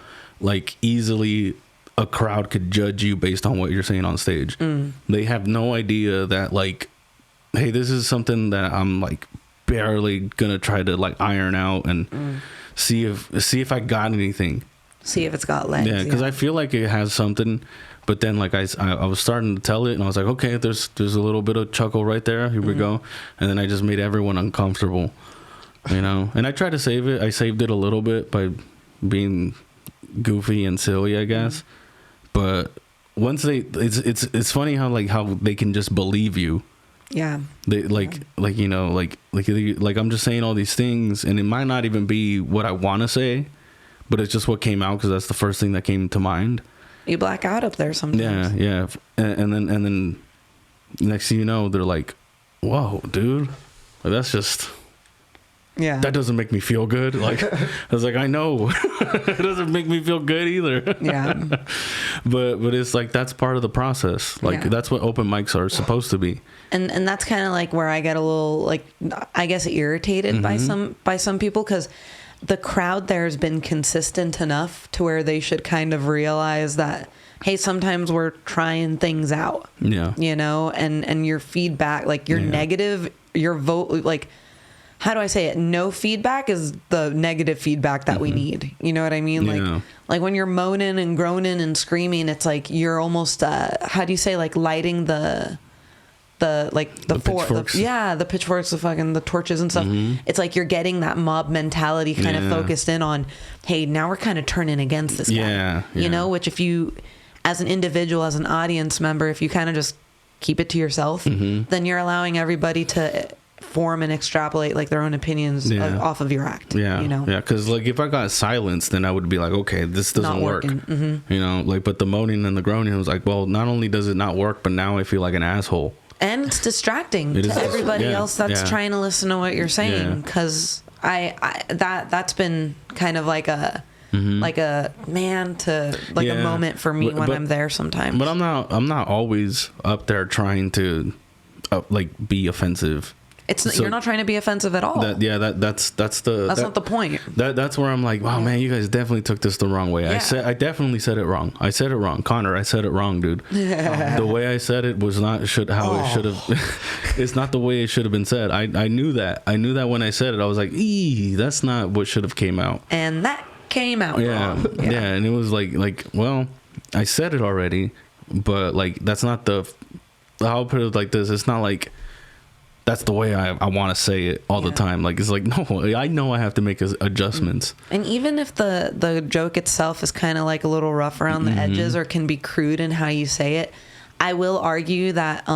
like, easily a crowd could judge you based on what you're saying on stage. They have no idea that, like, hey, this is something that I'm, like, barely gonna try to, like, iron out and see if I got anything. See if it's got legs. Yeah, because I feel like it has something. But then, like, I was starting to tell it, and I was like, okay, there's a little bit of chuckle right there. Here we go. And then I just made everyone uncomfortable, And I tried to save it. I saved it a little bit by being goofy and silly, I guess. But once it's funny how they can just believe you. Yeah. They like I'm just saying all these things, and it might not even be what I want to say, but it's just what came out because that's the first thing that came to mind. You black out up there sometimes. Yeah. And then next thing you know, they're like, whoa, dude. Like, that's just... Yeah. That doesn't make me feel good. Like, I was like, I know. It doesn't make me feel good either. Yeah. But it's like, that's part of the process. Like, that's what open mics are supposed to be. And that's kind of like where I get a little, like, I guess, irritated by some people, because the crowd there has been consistent enough to where they should kind of realize that, hey, sometimes we're trying things out. Yeah. And your feedback, like, your negative, your vote, like, how do I say it? No feedback is the negative feedback that we need. You know what I mean? Like when you're moaning and groaning and screaming, it's like you're almost, how do you say, like, lighting the pitchforks. The pitchforks, the torches and stuff. It's like you're getting that mob mentality kind of focused in on, hey, now we're kind of turning against this guy. Which if you, as an individual, as an audience member, if you kind of just keep it to yourself, then you're allowing everybody to form and extrapolate, like, their own opinions off of your act. Because, like, if I got silence, then I would be like, okay, this doesn't work. But the moaning and the groaning was like, well, not only does it not work, but now I feel like an asshole. And it's distracting to everybody else that's trying to listen to what you're saying. Because that's been kind of like a like a a moment for me when I'm there sometimes. But I'm not always up there trying to be offensive. You're not trying to be offensive at all. That's not the point. That's where I'm like, wow, man, you guys definitely took this the wrong way. I definitely said it wrong. I said it wrong, Connor. I said it wrong, dude. The way I said it was not it should have. It's not the way it should have been said. I knew that. I knew that when I said it. I was like, that's not what should have came out. And that came out wrong. Yeah, and it was like, well, I said it already, but, like, that's not the. I'll put it like this. It's not like. That's the way I want to say it all the time. Like, it's like, no, I know I have to make adjustments. And even if the joke itself is kind of like a little rough around the edges or can be crude in how you say it, I will argue that,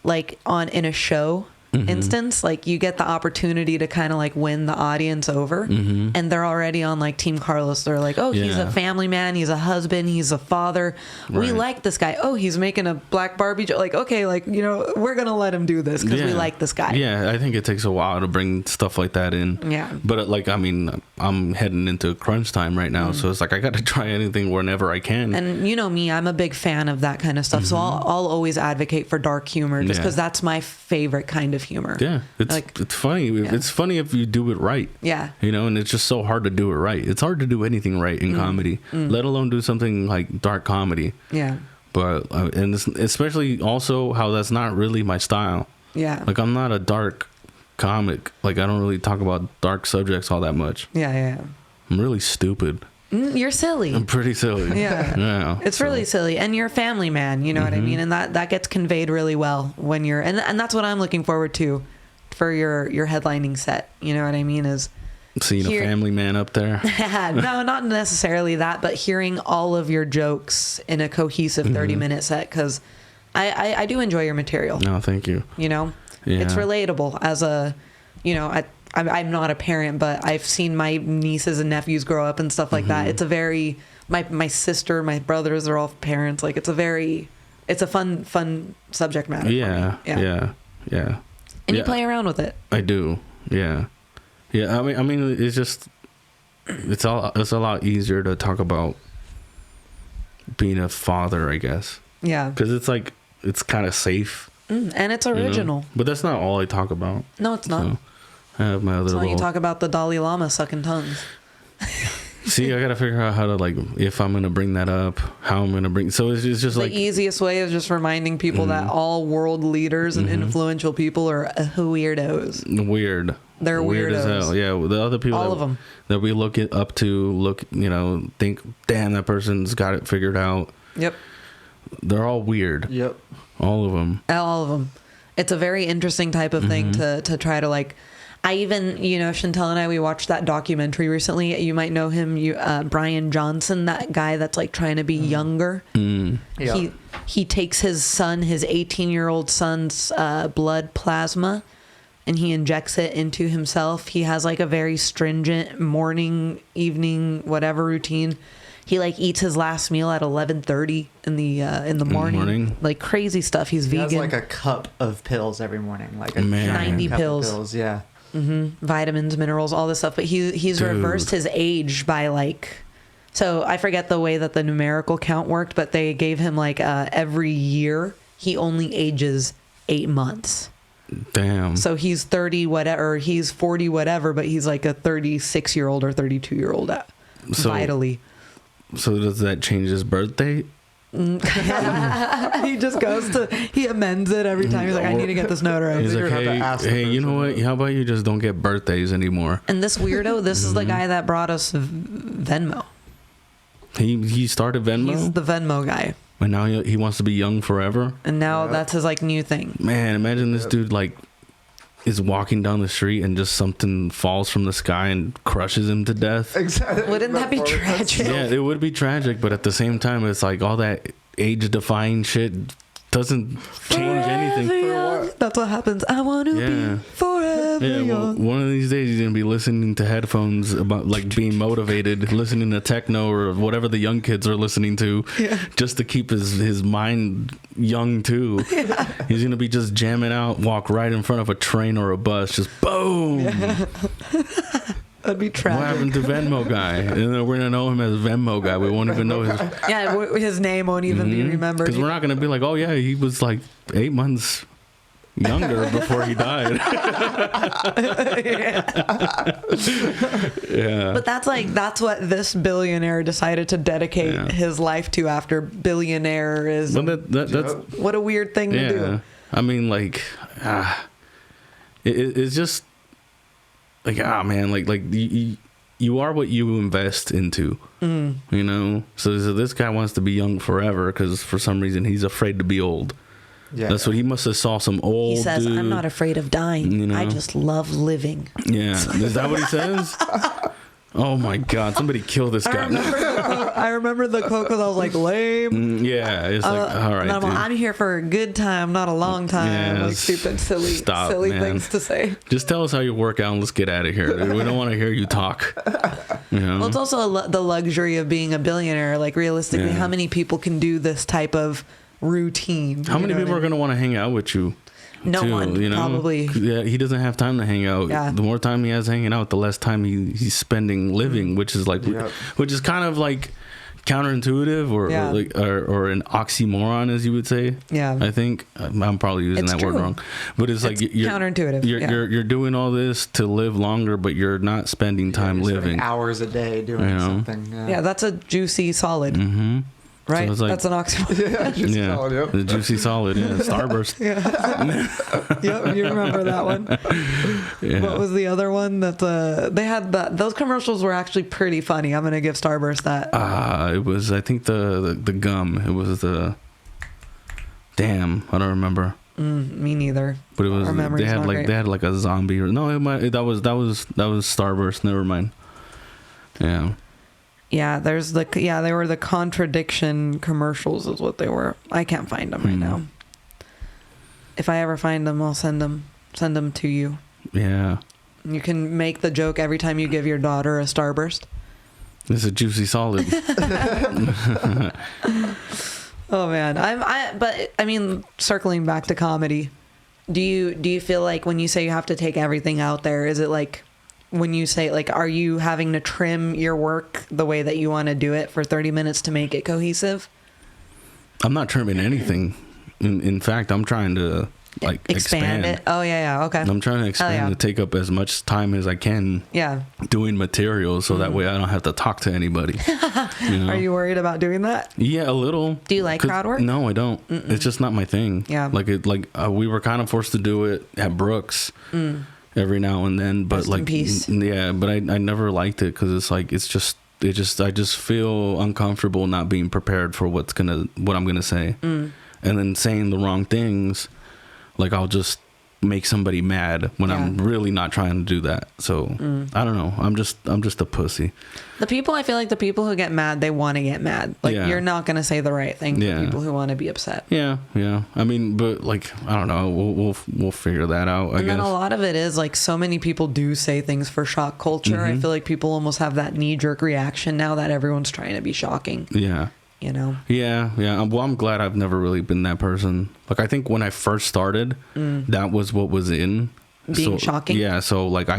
like, in a show, instance, like you get the opportunity to kind of like win the audience over, and they're already on like Team Carlos. They're like, oh, he's a family man, he's a husband, he's a father. We like this guy. Oh, he's making a black Barbie joke. Like, okay, like, you know, we're gonna let him do this because we like this guy. Yeah, I think it takes a while to bring stuff like that in. Yeah, but like, I mean, I'm heading into crunch time right now, so it's like I got to try anything whenever I can. And you know me, I'm a big fan of that kind of stuff. So I'll always advocate for dark humor, just because that's my favorite kind of humor. Yeah, it's funny. It's funny if you do it right. Yeah, you know, and it's just so hard to do it right. It's hard to do anything right in comedy, let alone do something like dark comedy. Yeah, but and especially also how that's not really my style. Yeah, like I'm not a dark comic. Like I don't really talk about dark subjects all that much. Yeah. I'm really stupid. You're silly. I'm pretty silly. Yeah. It's really silly. And you're a family man, you know what I mean? And that gets conveyed really well when you're, and that's what I'm looking forward to for your headlining set. You know what I mean? Is seeing a family man up there. No, not necessarily that, but hearing all of your jokes in a cohesive 30-minute set, because I do enjoy your material. No, thank you. You know, it's relatable as a, you know, I'm not a parent, but I've seen my nieces and nephews grow up and stuff like that. It's a very, my sister, my brothers are all parents. Like it's a fun subject matter. Yeah. And you play around with it. I do. Yeah. I mean, it's just, it's a lot easier to talk about being a father, I guess. Yeah. Because it's like, it's kind of safe. And it's original. You know? But that's not all I talk about. No, it's not. So I have my other little... you talk about the Dalai Lama sucking tongues. See, I gotta figure out how to, like, if I'm gonna bring that up, how I'm gonna bring... So it's just like... The easiest way is just reminding people that all world leaders and influential people are weirdos. Weird. They're weird weirdos. as hell. Yeah, the other people... All of them. That we look up to, you know, think, damn, that person's got it figured out. Yep. They're all weird. Yep. All of them. All of them. It's a very interesting type of thing to try to, like... I even, you know, Chantel and I, we watched that documentary recently. You might know him, Brian Johnson, that guy that's like trying to be younger. Yeah. He takes his 18-year-old son's blood plasma, and he injects it into himself. He has like a very stringent morning, evening, whatever routine. He like eats his last meal at 11:30 in the morning. Like crazy stuff. He's vegan. He has like a cup of pills every morning, like a 90 pills. Pills, yeah. Vitamins, minerals, all this stuff. But he's reversed his age by like, so I forget the way that the numerical count worked, but they gave him like every year he only ages 8 months. Damn. So he's 30 whatever, he's 40 whatever, but he's like a 36-year-old or 32-year-old vitally. So does that change his birth date? He just he amends it every time. He's like, I need to get this notarized. He's like, hey, you know what? How about you just don't get birthdays anymore? And this weirdo, this is the guy that brought us Venmo. He started Venmo? He's the Venmo guy. And now he wants to be young forever? And now that's his like new thing. Man, imagine this dude like is walking down the street and just something falls from the sky and crushes him to death. Exactly. Wouldn't that be tragic? Yeah, it would be tragic, but at the same time, it's like all that age-defying shit doesn't change anything. That's what happens. I want to be forever young. One of these days, he's gonna be listening to headphones about like being motivated, listening to techno or whatever the young kids are listening to, just to keep his mind young too. Yeah. He's gonna be just jamming out, walk right in front of a train or a bus, just boom. Yeah. That'd be tragic. What happened to Venmo guy? And then we're gonna know him as Venmo guy. We won't even know his name won't even be remembered. Because we're not gonna be like, oh yeah, he was like 8 months younger before he died. Yeah. But that's what this billionaire decided to dedicate his life to after billionaireism. Well, that's what a weird thing to do. I mean, like, it's just like, man, like you are what you invest into, you know? So this guy wants to be young forever because for some reason he's afraid to be old. Yeah. That's what he must have saw some old. He says, dude. I'm not afraid of dying. You know? I just love living. Yeah. Is that what he says? Oh my God! Somebody kill this guy. I remember the quote because I was like, lame. Yeah, it's like, all right, dude. I'm here for a good time, not a long time. Yeah, like stupid, silly man. things to say. Just tell us how you work out and let's get out of here, dude. We don't want to hear you talk. You know? Well, it's also the luxury of being a billionaire. Like, realistically, how many people can do this type of routine? How many people are going to want to hang out with you? No one, you know? Probably. Yeah, he doesn't have time to hang out. Yeah. The more time he has hanging out, the less time he's spending living, which is like, which is kind of like counterintuitive or like or an oxymoron, as you would say. Yeah, I think I'm probably using that word wrong, but it's like you're counterintuitive. You're doing all this to live longer, but you're not spending time living hours a day doing something. Yeah, that's a juicy solid. Mm-hmm. Right, so like, that's an oxymoron. Solid, the juicy solid, Starburst. Yep, you remember that one. What was the other one that they had? Those commercials were actually pretty funny. I'm gonna give Starburst that. It was, I think, the gum. It was the damn. I don't remember. Me neither. But it was they had like a zombie or no. That was Starburst. Never mind. Yeah. Yeah, they were the contradiction commercials is what they were. I can't find them right now. If I ever find them, I'll send them to you. Yeah. You can make the joke every time you give your daughter a Starburst. It's a juicy solid. Oh man. But I mean, circling back to comedy, do you feel like when you say you have to take everything out there, is it like when you say, like, are you having to trim your work the way that you want to do it for 30 minutes to make it cohesive? I'm not trimming anything. In fact, I'm trying to like expand it. Oh yeah, okay. I'm trying to expand to take up as much time as I can. Yeah. Doing materials so that way I don't have to talk to anybody. You know? Are you worried about doing that? Yeah, a little. Do you like crowd work? No, I don't. Mm-mm. It's just not my thing. Yeah. We were kind of forced to do it at Brooks. Every now and then, but but I never liked it because it's like I just feel uncomfortable not being prepared for what I'm gonna say, and then saying the wrong things, like I'll just make somebody mad when I'm really not trying to do that. So I don't know. I'm just a pussy. I feel like the people who get mad, they want to get mad. Like you're not going to say the right thing to people who want to be upset. Yeah. I mean, but like, I don't know. We'll figure that out, I guess. Then a lot of it is like so many people do say things for shock culture. I feel like people almost have that knee-jerk reaction now that everyone's trying to be shocking. Yeah. You know? Yeah. Well, I'm glad I've never really been that person. Like, I think when I first started, that was what was in. Being shocking? Yeah, so, like,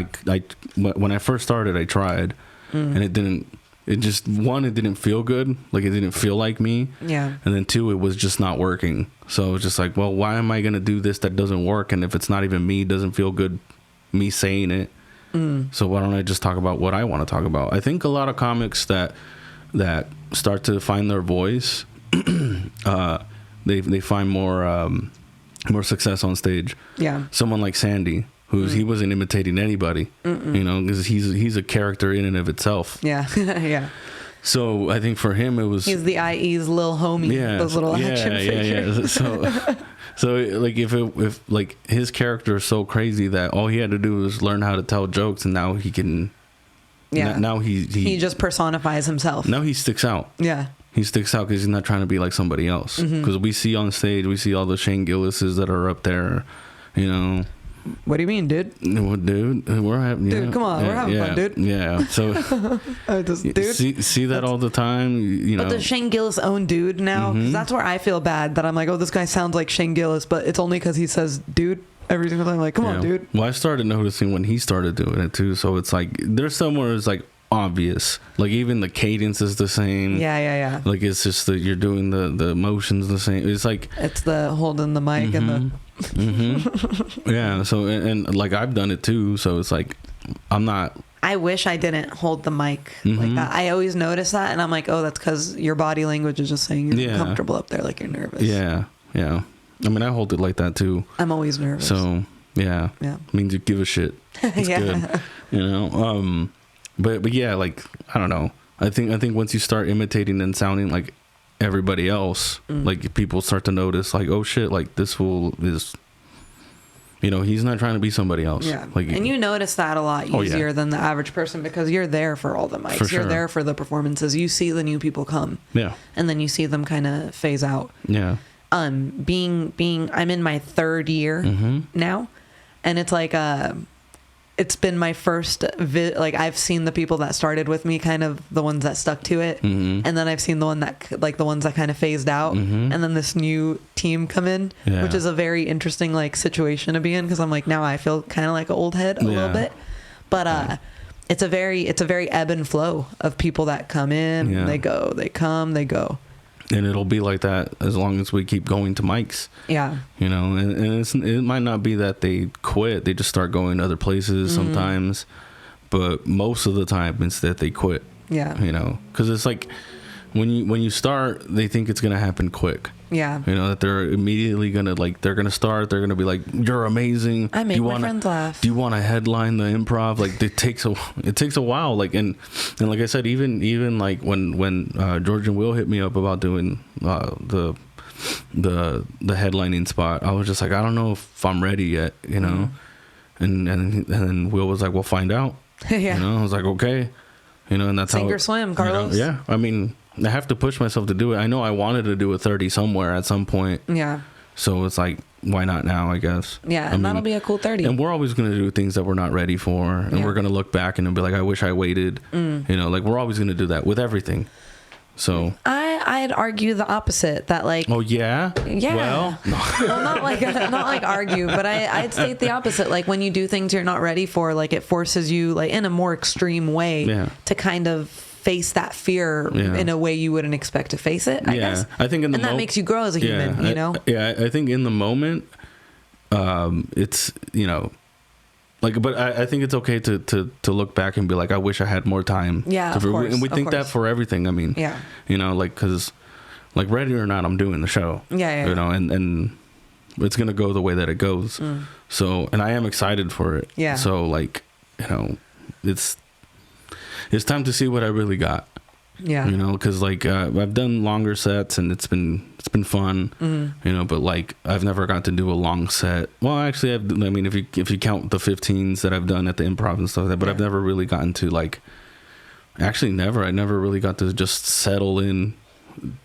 when I first started, I tried, and it didn't feel good. Like, it didn't feel like me. Yeah. And then, two, it was just not working. So, it was just like, well, why am I going to do this that doesn't work? And if it's not even me, it doesn't feel good, me saying it. So, why don't I just talk about what I want to talk about? I think a lot of comics that start to find their voice, they find more success on stage. Yeah. Someone like Sandy, he wasn't imitating anybody, you know, because he's a character in and of itself. Yeah. Yeah. So I think for him it was he's the IE's little homie. Yeah. Those little action figures. Yeah. So like if like his character is so crazy that all he had to do was learn how to tell jokes, and now he can. Yeah. Now he just personifies himself. Now he sticks out. Yeah. He sticks out because he's not trying to be like somebody else. Because we see on stage, we see all the Shane Gillises that are up there, you know. What do you mean, dude? What, dude? We're having. Dude, come on, we're having fun, dude. Yeah. So. Dude. See that all the time, you know. But does Shane Gillis own dude now? Because that's where I feel bad that I'm like, oh, this guy sounds like Shane Gillis, but it's only because he says dude. Every single time, like, come on, dude. Well, I started noticing when he started doing it too. So it's like there's somewhere it's like obvious. Like even the cadence is the same. Yeah. Like it's just that you're doing the motions the same. It's like it's the holding the mic and the. Yeah. So and like I've done it too. So it's like I'm not. I wish I didn't hold the mic like that. I always notice that, and I'm like, oh, that's because your body language is just saying you're uncomfortable up there, like you're nervous. Yeah. I mean, I hold it like that too. I'm always nervous. So yeah, means you give a shit. It's good, you know. But yeah, like I don't know. I think once you start imitating and sounding like everybody else, like people start to notice, like, oh shit, like this fool is You know, he's not trying to be somebody else. Yeah. Like, and you notice that a lot easier than the average person because you're there for all the mics. You're there for the performances. You see the new people come. Yeah. And then you see them kind of phase out. Yeah. Being I'm in my third year now, and it's like it's been my first like I've seen the people that started with me, kind of the ones that stuck to it, and then I've seen the ones that kind of phased out, and then this new team come in, which is a very interesting like situation to be in because I'm like, now I feel kind of like an old head a little bit, but it's a very ebb and flow of people that come in, they go, they come, they go. And it'll be like that as long as we keep going to mics. Yeah. You know, and it might not be that they quit. They just start going to other places sometimes. But most of the time, it's that they quit. Yeah. You know, because it's like when you start, they think it's going to happen quick. Yeah. You know, that they're immediately going to, like, they're going to start. They're going to be like, you're amazing. I make my friends laugh. Do you want to headline the improv? Like, it takes a while. Like, and like I said, even like when George and Will hit me up about doing the headlining spot, I was just like, I don't know if I'm ready yet, you know? And then Will was like, we'll find out. Yeah. You know, I was like, okay. You know, and that's Sink or swim, Carlos. You know, yeah. I mean, I have to push myself to do it. I know I wanted to do a 30 somewhere at some point. Yeah. So it's like, why not now, I guess. Yeah, and that'll be a cool 30. And we're always going to do things that we're not ready for. And we're going to look back and be like, I wish I waited. You know, like, we're always going to do that with everything. So I'd argue the opposite, that like, oh yeah, well not like argue, but I'd state the opposite. Like, when you do things you're not ready for, like, it forces you, like, in a more extreme way to kind of face that fear in a way you wouldn't expect to face it, I guess. I think that makes you grow as a human, you know? I think in the moment, it's, you know, like, but I think it's okay to look back and be like, I wish I had more time. Yeah, of course. And we think that for everything. I mean, you know, like, because, like, ready or not, I'm doing the show. You know, and it's going to go the way that it goes. So, and I am excited for it. Yeah. So, like, you know, it's time to see what I really got. Yeah. You know, because, like, I've done longer sets and it's been fun. You know, but, like, I've never got to do a long set. Well, actually, I mean, if you count the 15s that I've done at the improv and stuff like that, but I've never really gotten to, like, actually never. I never really got to just settle in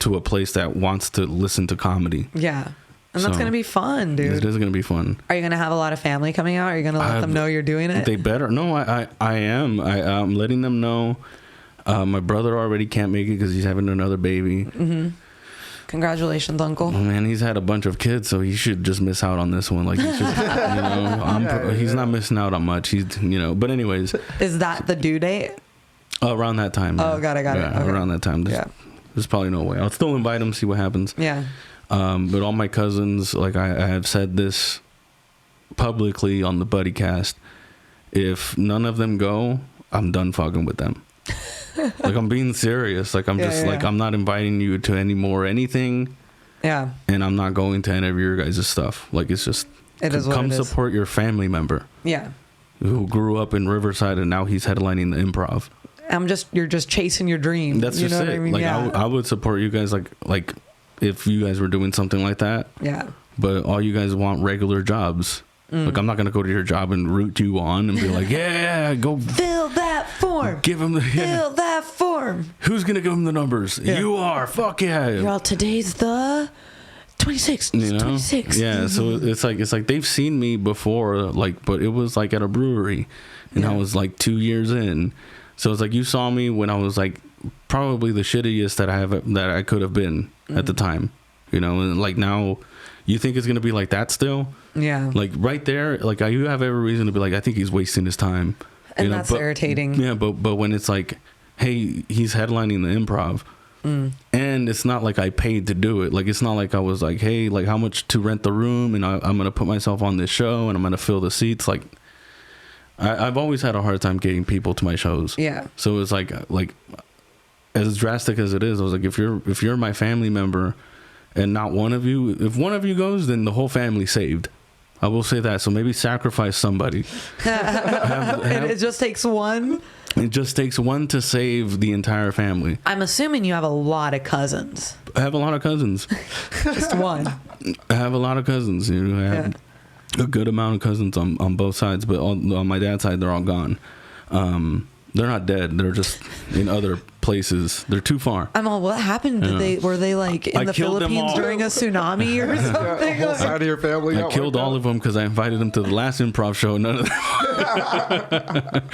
to a place that wants to listen to comedy. Yeah. And that's going to be fun, dude. It is going to be fun. Are you going to have a lot of family coming out? Are you going to let them know you're doing it? They better. No, I am. I'm letting them know. My brother already can't make it because he's having another baby. Congratulations, Uncle. Oh, man, he's had a bunch of kids, so he should just miss out on this one. Like, he should, you know, he's not missing out on much. He's, you know, but anyways. Is that the due date? Around that time. Oh, got it. Okay. Around that time. There's probably no way. I'll still invite him, see what happens. Yeah. But all my cousins, like, I have said this publicly on the Buddy Cast. If none of them go, I'm done fucking with them. Like, I'm being serious. Like, I'm like, I'm not inviting you to any more anything. Yeah. And I'm not going to any of your guys' stuff. Like, it's just, come support your family member. Yeah. Who grew up in Riverside and now he's headlining the improv. You're just chasing your dream. That's just it. I mean? Like, I would support you guys, like if you guys were doing something like that. Yeah. But all you guys want regular jobs. Like, I'm not going to go to your job and root you on and be like, yeah, go fill that form. Give him fill that form. Who's going to give him the numbers? Yeah. You are. Fuck yeah. Well, today's the 26th. You know? 26th. Yeah. So it's like they've seen me before, like, but it was like at a brewery and I was like 2 years in. So it's like, you saw me when I was like probably the shittiest that I could have been at the time, you know, and like now you think it's going to be like that still. Yeah. Like right there, like you have every reason to be like, I think he's wasting his time. And that's irritating. Yeah. But when it's like, hey, he's headlining the improv and it's not like I paid to do it. Like, it's not like I was like, hey, like how much to rent the room and I'm going to put myself on this show and I'm going to fill the seats. Like, I've always had a hard time getting people to my shows. Yeah. So it's like as drastic as it is, I was like, if you're my family member and not one of you, if one of you goes, then the whole family's saved. I will say that. So maybe sacrifice somebody. It just takes one. It just takes one to save the entire family. I'm assuming you have a lot of cousins. I have a lot of cousins. Just one. I have a lot of cousins. You know, a good amount of cousins on both sides, but on my dad's side, they're all gone. They're not dead. They're just in other places. They're too far. I'm all, what happened? Were they like in the Philippines during a tsunami or something? Whole side of your family. I killed all of them because I invited them to the last improv show. None of them.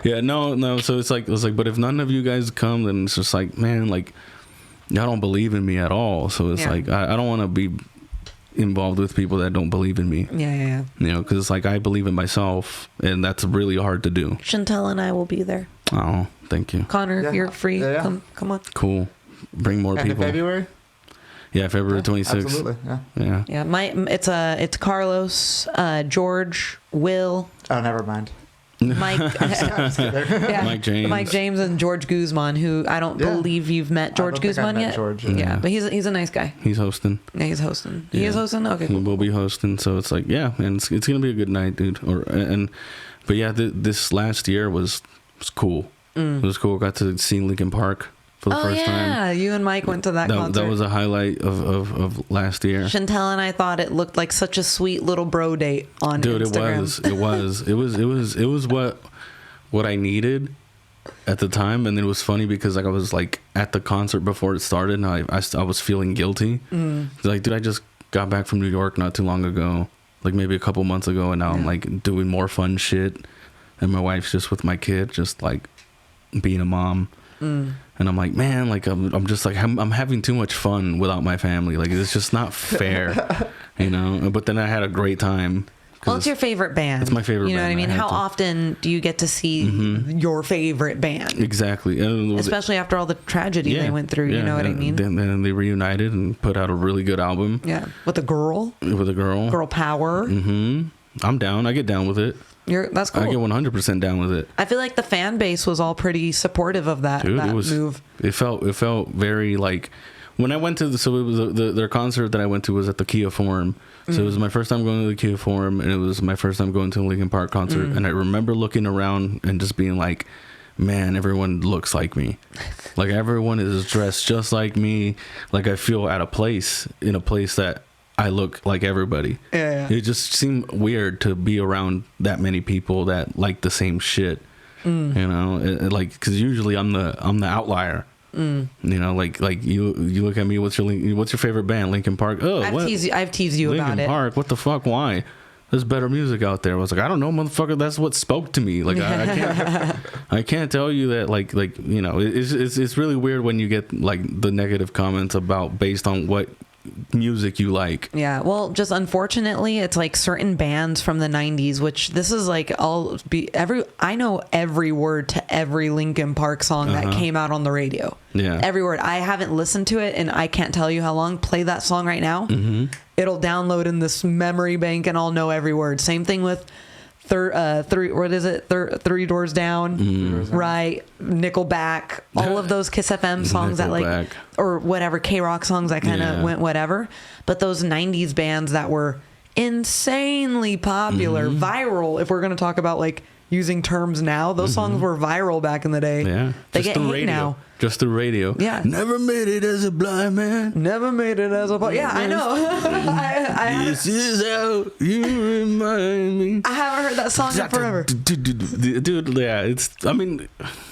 Yeah, no. So it's like, but if none of you guys come, then it's just like, man, like, y'all don't believe in me at all. So it's like, I don't want to be involved with people that don't believe in me. Yeah. You know, because it's like, I believe in myself, and that's really hard to do. Chantel and I will be there. Oh, thank you. Connor, if you're free, come on. Cool. Bring more people. In February? Yeah, February 26th. Absolutely. Yeah. It's Carlos, George, Will. Oh, never mind. Mike, Mike James, and George Guzman, who I don't believe you've met George Guzman yet. George, yeah, but he's a nice guy. He's hosting. Yeah, he's hosting. He is hosting. Okay, cool. He will be hosting. So it's like, yeah, and it's gonna be a good night, dude. But yeah, this last year was cool. It was cool. Got to see Linkin Park for the first time. Yeah, you and Mike went to that concert. That was a highlight of last year. Chantel and I thought it looked like such a sweet little bro date on Instagram. It was what I needed at the time. And it was funny because like I was like at the concert before it started, and I was feeling guilty. Like, dude, I just got back from New York not too long ago, like maybe a couple months ago, and now I'm like doing more fun shit, and my wife's just with my kid, just like being a mom. And I'm like, man, like I'm just like I'm having too much fun without my family. Like, it's just not fair, you know. But then I had a great time. Well, it's your favorite band. It's my favorite band. You know what I mean? How often do you get to see your favorite band? Exactly. Especially after all the tragedy they went through, you know what I mean? Then they reunited and put out a really good album. Yeah. With a girl. Girl power. I'm down. I get down with it. That's cool. I get 100% down with it. I feel like the fan base was all pretty supportive of that, move. It felt very like when I went to their concert that I went to was at the Kia Forum. So it was my first time going to the Kia Forum, and it was my first time going to a Linkin Park concert. And I remember looking around and just being like, man, everyone looks like me. Like, everyone is dressed just like me. Like, I feel in a place that I look like everybody. Yeah. It just seemed weird to be around that many people that like the same shit. You know, like, because usually I'm the outlier. You know, like you look at me. What's your favorite band? Linkin Park. Oh, I've teased you Linkin about it. Linkin Park. What the fuck? Why? There's better music out there. I was like, I don't know, motherfucker. That's what spoke to me. Like, I can't tell you that. Like you know, it's really weird when you get like the negative comments based on what music you like. Yeah, well, just unfortunately it's like certain bands from the 90s, which this is like I know every word to every Linkin Park song that came out on the radio. Yeah, every word. I haven't listened to it and I can't tell you how long. Play that song right now. It'll download in this memory bank and I'll know every word. Same thing with Three Doors Down, right? Nickelback, all of those Kiss FM songs that like, or whatever, K-Rock songs that kind of went whatever. But those 90s bands that were insanely popular, viral, if we're going to talk about like using terms now, those songs were viral back in the day. Yeah. They get hate now. Just the radio. Yeah. Never made it as a blind man. Never made it as a blind man. Yeah, I know. This is how you remind me. I haven't heard that song in forever. Dude, yeah,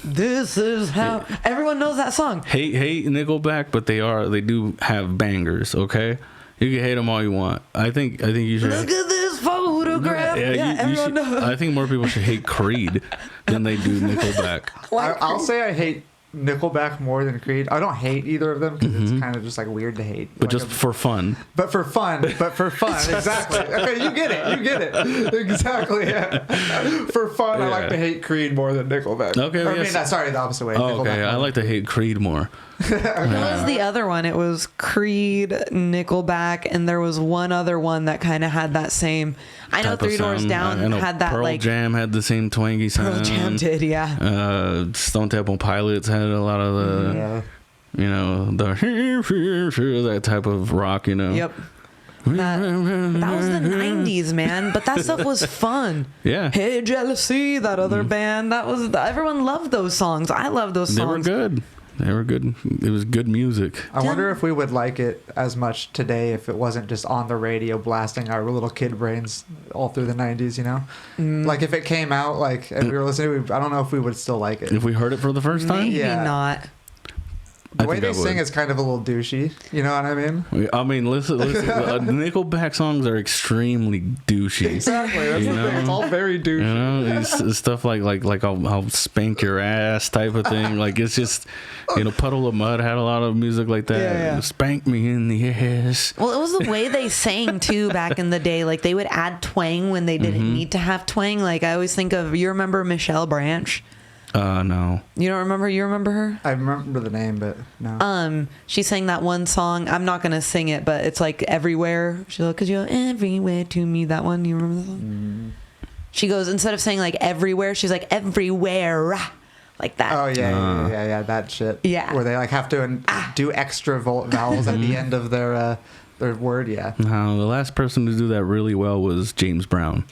this is how everyone knows that song. Hate Nickelback, but they do have bangers, okay? You can hate them all you want. I think you should. Look at this photograph. Yeah, everyone knows. I think more people should hate Creed than they do Nickelback. I'll say I hate Nickelback more than Creed. I don't hate either of them because it's kind of just like weird to hate. But like for fun. But for fun. Exactly. Okay, you get it. Exactly. Yeah. For fun, I like to hate Creed more than Nickelback. Okay. The opposite way. Oh, okay. I like to hate Creed more. What was the other one? It was Creed, Nickelback, and there was one other one that kind of had that same. I know Three Doors Down had that Pearl like. Jam had the same twangy sound. Pearl Jam did, yeah. Stone Temple Pilots had a lot of the, you know, that type of rock, you know. Yep. That was the 90s, man. But that stuff was fun. Yeah. Hey, Jealousy, that other band. Everyone loved those songs. I love those songs. They were good. They were good. It was good music. I wonder if we would like it as much today if it wasn't just on the radio blasting our little kid brains all through the 90s, you know? Like if it came out like and we were listening, I don't know if we would still like it. If we heard it for the first time? Maybe Yeah. not. The way they sing is kind of a little douchey, you know what I mean? I mean, listen. Nickelback songs are extremely douchey. Exactly. That's the thing. It's all very douchey. You know, it's stuff like I'll spank your ass type of thing. Like it's just, you know, Puddle of Mud had a lot of music like that. Yeah. Spank me in the ass. Well, it was the way they sang too back in the day. Like they would add twang when they didn't need to have twang. Like I always think of, you remember Michelle Branch? No. You don't remember? You remember her? I remember the name, but no. She sang that one song. I'm not gonna sing it, but it's like Everywhere. She's like, 'cause you're everywhere to me. That one. You remember the song? She goes, instead of saying like everywhere, she's like everywhere, like that. Oh yeah, that shit. Yeah. Where they like have to do extra vowels at the end of their word. Yeah. No, the last person to do that really well was James Brown.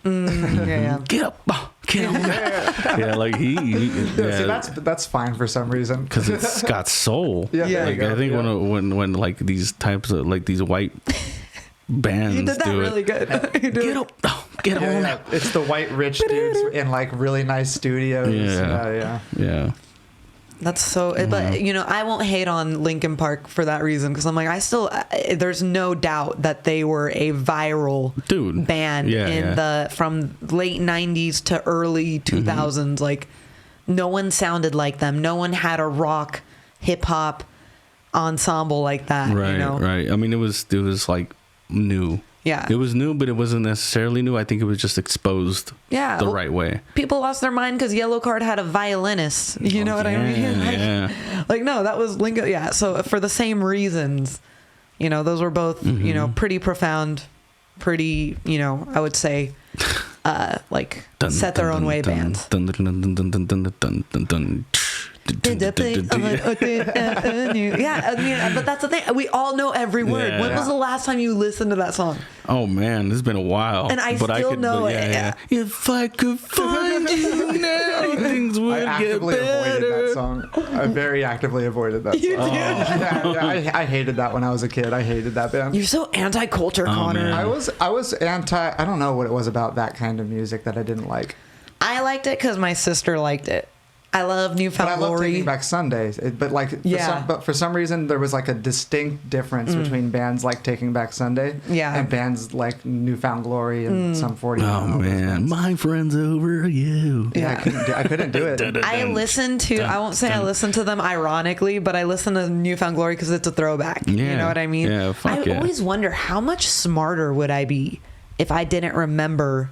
Yeah. Get up, get up. Yeah, like he Yeah, see, that's fine for some reason. because it's got soul. Yeah, there like you go, I think yeah. when like these types of like these white bands You did that do really it. good. You did Get it. up, get on. Yeah. It's the white rich dudes in like really nice studios. Yeah. That's so, but you know, I won't hate on Linkin Park for that reason, because I'm like, there's no doubt that they were a viral band from late 90s to early 2000s. Like no one sounded like them. No one had a rock hip hop ensemble like that. Right, you know? right. I mean, it was like new. Yeah. It was new, but it wasn't necessarily new. I think it was just exposed the right way. People lost their mind because Yellow Card had a violinist. You know what I mean? Like, no, that was Lingo. Yeah. So for the same reasons, you know, those were both, you know, pretty profound, pretty, you know, I would say, like set their own way bands. Yeah, I mean, but that's the thing. We all know every word. When was the last time you listened to that song? Oh man, it's been a while. And I still know it. Yeah. If I could find you now, things would I actively get better. avoided that song. I very actively avoided that song. You did? I hated that when I was a kid. I hated that band. You're so anti-culture, Connor. man. I was anti. I don't know what it was about that kind of music that I didn't like. I liked it because my sister liked it. I love Newfound But I love Glory. Taking Back Sundays. For some reason there was like a distinct difference between bands like Taking Back Sunday and bands like Newfound Glory and some 40. Oh man, my friend's over you. Yeah, I couldn't do it. I listened to, I won't say I listened to them ironically, but I listened to Newfound Glory because it's a throwback. Yeah. You know what I mean? Yeah, fuck I always wonder how much smarter would I be if I didn't remember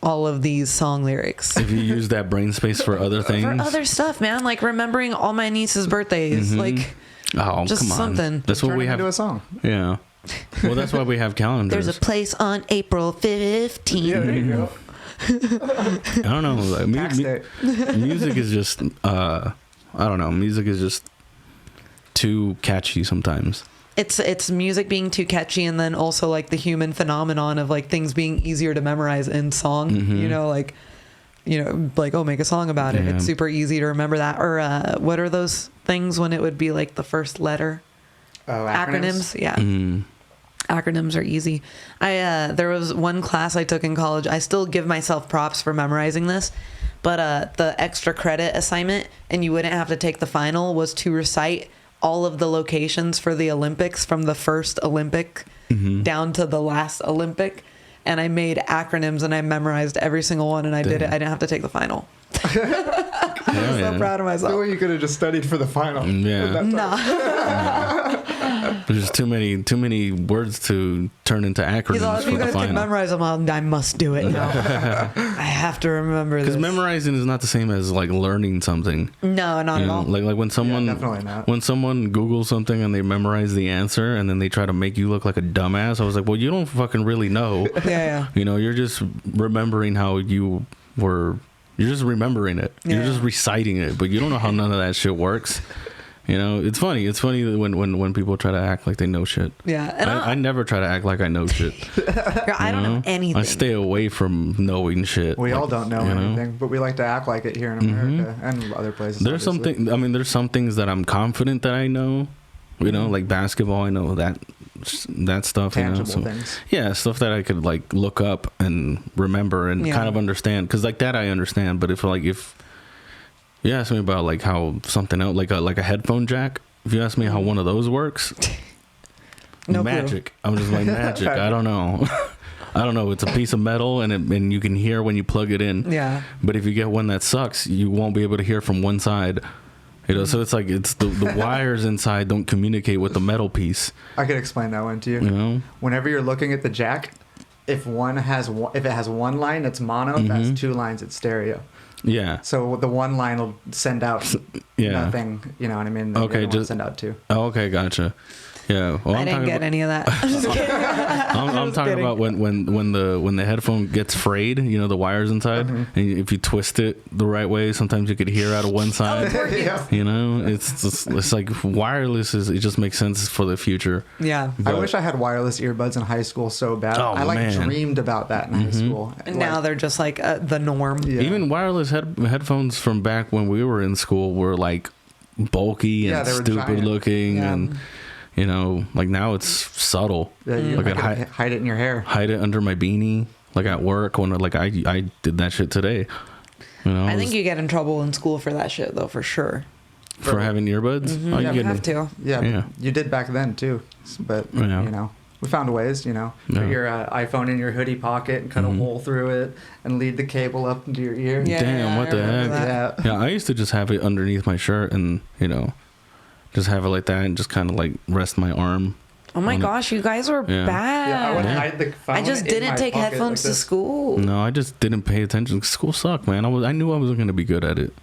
all of these song lyrics. If you use that brain space for other things. For other stuff, man. Like remembering all my niece's birthdays. Like, just come on. something. That's what Turn we it have. into a song. Yeah. Well, that's why we have calendars. There's a place on April 15th. Yeah, there you go. I don't know. Like, Tax day. music is just, I don't know. Music is just too catchy sometimes. It's music being too catchy, and then also like the human phenomenon of like things being easier to memorize in song. You know, like oh, make a song about it. Yeah. It's super easy to remember that. Or what are those things when it would be like the first letter? Oh, acronyms? Yeah. Acronyms are easy. There was one class I took in college. I still give myself props for memorizing this, but the extra credit assignment, and you wouldn't have to take the final, was to recite all of the locations for the Olympics from the first Olympic down to the last Olympic. And I made acronyms and I memorized every single one, and I did it. I didn't have to take the final. I'm so proud of myself. So you could have just studied for the final. Yeah. No. There's too many words to turn into acronyms If for you the guys can final. memorize them, I must do it now. I have to remember this. Because memorizing is not the same as like learning something. No, not You at know, all. like when someone definitely not. when someone Googles something and they memorize the answer and then they try to make you look like a dumbass. I was like, well, you don't fucking really know. Yeah. You know, you're just remembering how you were. You're just remembering it. You're Yeah. just reciting it, but you don't know how none of that shit works. You know, it's funny. It's funny when people try to act like they know shit. Yeah. And I never try to act like I know shit. I don't know anything. I stay away from knowing shit. We all don't know anything, but we like to act like it here in America and other places. There's there's some things that I'm confident that I know. You know, like basketball, I know that stuff. Tangible things. things. Yeah, stuff that I could like look up and remember and kind of understand. Because like that I understand, but if you ask me about like how something else, like a headphone jack. If you ask me how one of those works, no magic. clue. I'm just like magic. I don't know. I don't know. It's a piece of metal and you can hear when you plug it in. Yeah. But if you get one that sucks, you won't be able to hear from one side. You know, so it's like it's the wires inside don't communicate with the metal piece. I could explain that one to you. You know, whenever you're looking at the jack, if it has one line, it's mono. If it has two lines, it's stereo. Yeah. So the one line will send out nothing. You know what I mean? Okay, just send out two. Oh, okay, gotcha. Yeah. Well, I didn't get any of that. I'm just kidding. I'm talking about when the headphone gets frayed, you know, the wires inside, and if you twist it the right way, sometimes you could hear out of one side. You know, it's like wireless it just makes sense for the future. Yeah. I wish I had wireless earbuds in high school so bad. I dreamed about that in high school. And now they're just like the norm. Yeah. Even wireless headphones from back when we were in school were like bulky and stupid looking and. You know, like now it's subtle. Yeah, you hide it in your hair. Hide it under my beanie, like at work. When like I did that shit today. You know, I think you get in trouble in school for that shit though, for sure. For having earbuds. Mm-hmm. You have to. Yeah, you did back then too. But you know, we found ways. You know, put your iPhone in your hoodie pocket and cut a hole through it and lead the cable up into your ear. Yeah, damn, what the heck? Yeah, I used to just have it underneath my shirt and just have it like that and just kind of like rest my arm. Oh my gosh, you guys were bad. Yeah, I would hide the phone. I just didn't take headphones to school. No, I just didn't pay attention. School sucked, man. I knew I wasn't going to be good at it.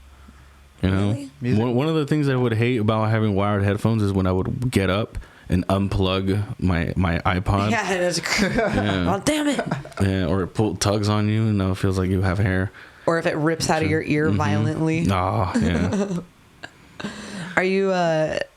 You know? Really? One of the things I would hate about having wired headphones is when I would get up and unplug my iPod. Yeah, it is. Oh, damn it. Yeah, or it tugs on you and it feels like you have hair. Or if it rips out of your ear violently. Oh, yeah. Are you,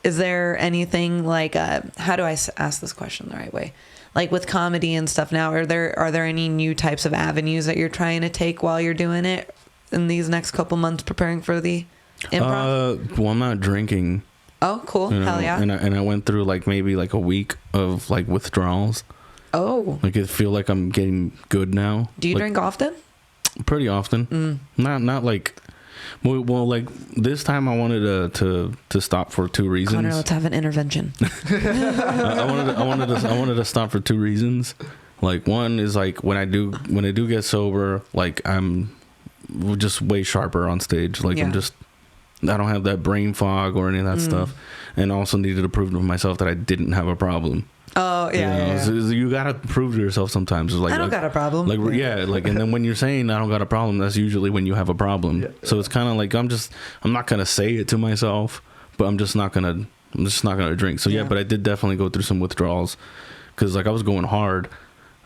is there anything like, how do I ask this question the right way? Like with comedy and stuff now, are there any new types of avenues that you're trying to take while you're doing it in these next couple months preparing for the improv? Well, I'm not drinking. Oh, cool. Hell yeah. And I went through like maybe like a week of like withdrawals. Oh. Like I feel like I'm getting good now. Do you drink often? Pretty often. Not like... Well, like this time I wanted to stop for two reasons. Connor, let's have an intervention. I wanted to stop for two reasons. Like one is like when I do get sober, like I'm just way sharper on stage. Like I don't have that brain fog or any of that stuff. And also needed to prove to myself that I didn't have a problem. Oh yeah, So you gotta prove to yourself sometimes. It's like I don't got a problem. Like and then when you're saying I don't got a problem, that's usually when you have a problem. So it's kind of like I'm not gonna say it to myself, but I'm just not gonna drink. So but I did definitely go through some withdrawals because like I was going hard,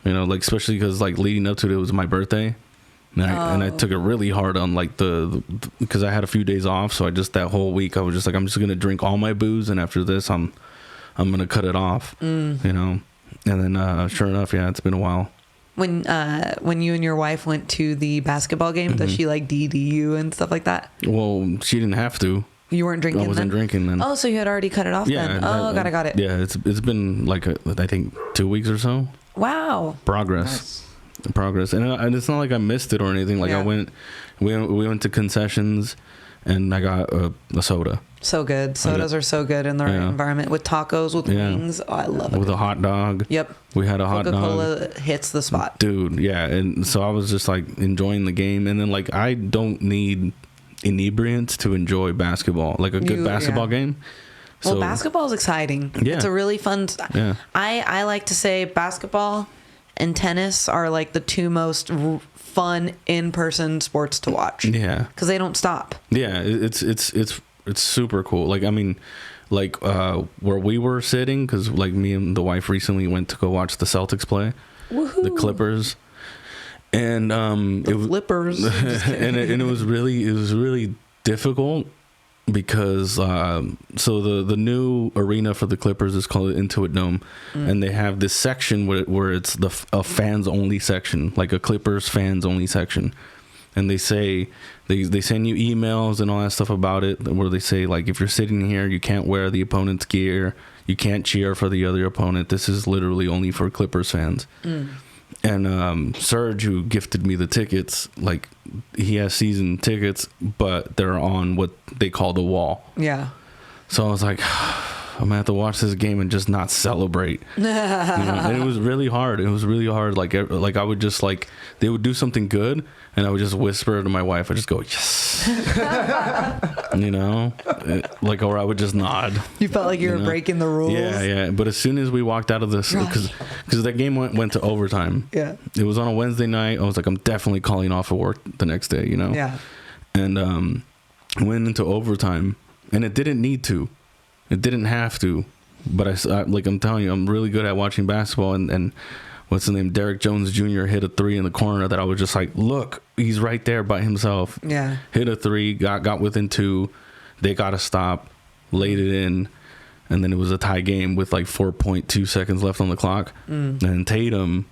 like especially because like leading up to it was my birthday. And I took it really hard on like because I had a few days off, so that whole week I was just like I'm just gonna drink all my booze, and after this I'm gonna cut it off, and then sure enough, it's been a while. When you and your wife went to the basketball game, does she like DD you and stuff like that? Well, she didn't have to. You weren't drinking. I wasn't drinking then. Oh, so you had already cut it off then? Oh, got it. Yeah, it's been like I think 2 weeks or so. Wow. Progress, and it's not like I missed it or anything. Like we went to concessions, and I got a soda. So good. Sodas are so good in the right environment with tacos, with wings. Oh, I love it. With a hot dog. Yep. We had a hot dog. Coca-Cola hits the spot. Dude, yeah. And so I was just like enjoying the game. And then like I don't need inebriants to enjoy basketball. Like a good basketball game. Well, basketball is exciting. Yeah. It's a really fun... Yeah. I like to say basketball and tennis are like the two most fun in-person sports to watch. Yeah. Because they don't stop. Yeah. It's super cool. Like, I mean, like where we were sitting, because like me and the wife recently went to go watch the Celtics play. Woohoo. The Clippers. And the Flippers. and it was really difficult because so the new arena for the Clippers is called Intuit Dome, and they have this section where it's a fans only section, like a Clippers fans only section, and they say they send you emails and all that stuff about it, where they say like, if you're sitting here, you can't wear the opponent's gear, you can't cheer for the other opponent. This is literally only for Clippers fans. And Serge, who gifted me the tickets, like, he has season tickets, but they're on what they call the wall. Yeah. So I was like, I'm gonna have to watch this game and just not celebrate. And it was really hard. It was really hard. Like I would just like, they would do something good, and I would just whisper to my wife. I just go, yes. Like, or I would just nod. You felt like you were breaking the rules. Yeah. But as soon as we walked out of this, because that game went to overtime. Yeah. It was on a Wednesday night. I was like, I'm definitely calling off of work the next day. Yeah. And went into overtime, and it didn't need to. It didn't have to, but I'm telling you, I'm really good at watching basketball. And what's his name? Derek Jones Jr. hit a 3 in the corner that I was just like, look, he's right there by himself. Yeah. Hit a 3, got within 2. They got to stop, laid it in, and then it was a tie game with like 4.2 seconds left on the clock. And Tatum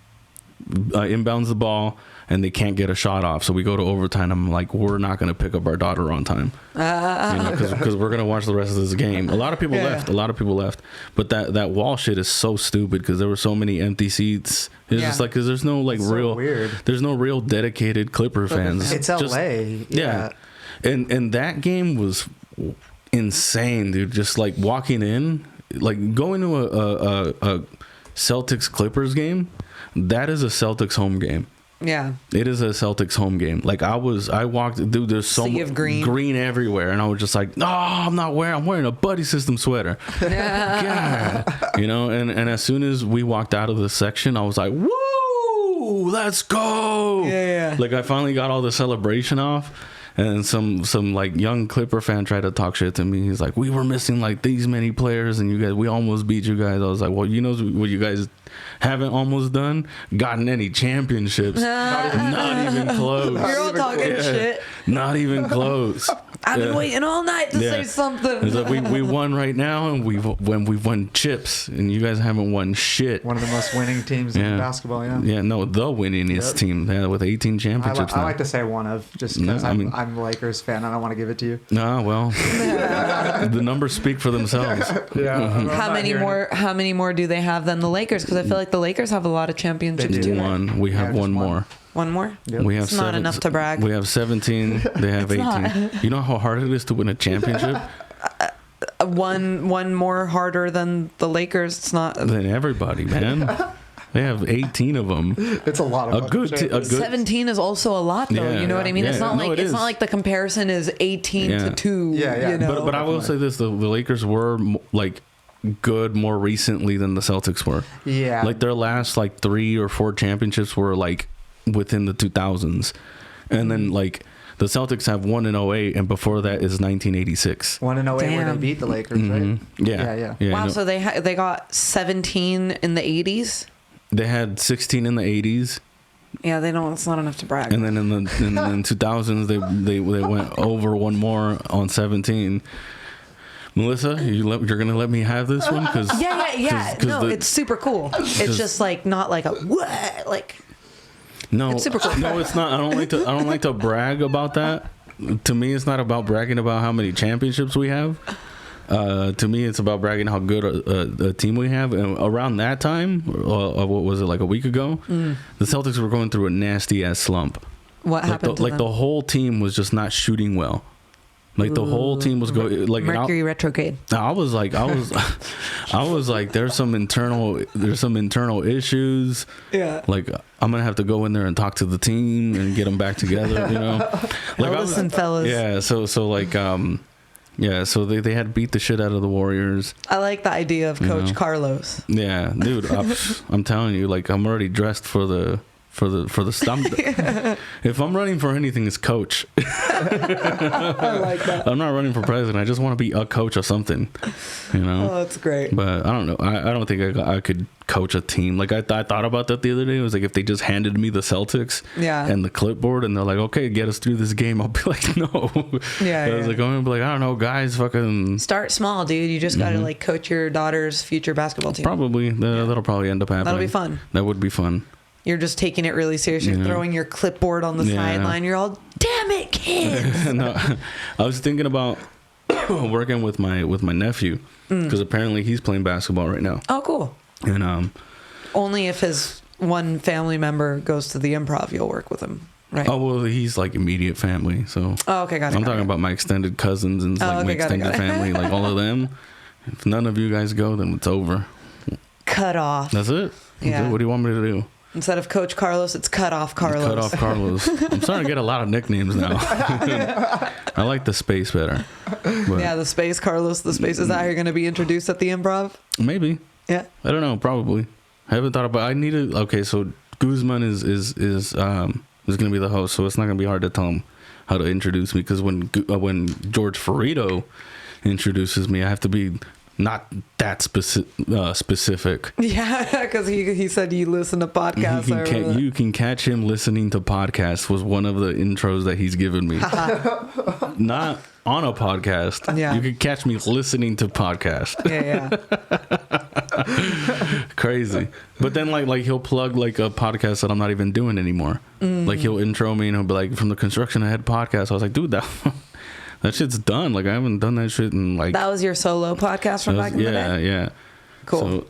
inbounds the ball, and they can't get a shot off. So we go to overtime. I'm like, we're not going to pick up our daughter on time, because we're going to watch the rest of this game. A lot of people left. But that wall shit is so stupid, because there were so many empty seats. It's just like, because there's no like there's no real dedicated Clipper fans. It's LA. Yeah. And that game was insane, dude. Just like walking in, like going to a Celtics Clippers game, that is a Celtics home game. Yeah. It is a Celtics home game. Like I walked, dude, there's so much green everywhere, and I was just like, no, I'm wearing a Buddy System sweater. God. And as soon as we walked out of the section, I was like, woo, let's go. Yeah. Like I finally got all the celebration off. And some like young Clipper fan tried to talk shit to me. He's like, we were missing like these many players, and we almost beat you guys. I was like, well, you know what you guys haven't almost done? Gotten any championships. Not even close. You're all talking shit. Not even close. I've been waiting all night to say something. It's like we won right now, and we've won chips, and you guys haven't won shit. One of the most winning teams in basketball. Yeah, no, the winningest team with 18 championships. I like to say one of, just because I'm a Lakers fan. I don't want to give it to you. No, well, the numbers speak for themselves. Yeah. How many more do they have than the Lakers? Because I feel like the Lakers have a lot of championships too. We have one more. One more? Yep. We have it's not enough to brag. We have 17. They have 18. Not. You know how hard it is to win a championship? One more harder than the Lakers. It's not. Than everybody, man. They have 18 of them. It's a lot of a good 17 is also a lot, though. Yeah, you know what I mean? It's not like it's not like the comparison is 18 to 2. Yeah. You know? But I will say this: the Lakers were like good more recently than the Celtics were. Yeah. Like their last like 3 or 4 championships were like within the 2000s, and then like the Celtics have 1 in 08, and before that is 1986. 1 in 08 when they Damn. beat the Lakers, right? Yeah. Wow, no. so they got 17 in the 80s. They had 16 in the 80s. Yeah, they don't. It's not enough to brag. And then in the 2000s, they went over one more on 17. Melissa, you're gonna let me have this one? Cause, yeah. No, it's super cool. It's just like not like a what like. No, it's super cool. No, it's not. I don't like to brag about that. To me, it's not about bragging about how many championships we have. To me, it's about bragging how good a team we have. And around that time, what was it, like a week ago? The Celtics were going through a nasty ass slump. What happened? The whole team was just not shooting well. Like the whole team was going like Mercury retrograde. I was like, there's some internal issues. Yeah. Like I'm gonna have to go in there and talk to the team and get them back together. You know. Like listen, fellas. Yeah. So like yeah. So they had beat the shit out of the Warriors. I like the idea of Coach Carlos. Yeah, dude. I'm telling you, like I'm already dressed for the for the stump. If I'm running for anything, it's coach. I like that. I'm not running for president. I just want to be a coach of something, Oh, that's great. But I don't know. I don't think I could coach a team. Like I thought about that the other day. It was like if they just handed me the Celtics and the clipboard and they're like, okay, get us through this game. I'll be like, no. I was like, I'm gonna be like, I don't know, guys, fucking start small, dude. You just gotta like coach your daughter's future basketball team. Probably. That'll probably end up happening. That'll be fun. That would be fun. You're just taking it really serious. You're throwing your clipboard on the sideline. You're all, damn it, kids. No, I was thinking about working with my nephew because apparently he's playing basketball right now. Oh, cool. And only if his one family member goes to the Improv, you'll work with him, right? Oh well, he's like immediate family. So okay, got it. I'm talking about my extended cousins and my extended family, like all of them. If none of you guys go, then it's over. Cut off. That's it. Yeah. What do you want me to do? Instead of Coach Carlos, it's Cut Off Carlos. Cut Off Carlos. I'm starting to get a lot of nicknames now. I like the space better. But yeah, the space Carlos. The space is that how you're going to be introduced at the Improv? Maybe. Yeah. I don't know. Probably. I haven't thought about. I need to. Okay, so Guzman is going to be the host, so it's not going to be hard to tell him how to introduce me because when George Ferrito introduces me, I have to be not that specific. Yeah, because he said you listen to podcasts. You can catch him listening to podcasts was one of the intros that he's given me. Not on a podcast. Yeah. You can catch me listening to podcasts. Yeah. Crazy. But then like he'll plug like a podcast that I'm not even doing anymore. Like he'll intro me and he'll be like, from the Construction Ahead podcast. I was like, dude, that shit's done. Like I haven't done that shit in like. That was your solo podcast from back in the day? Yeah. Cool. So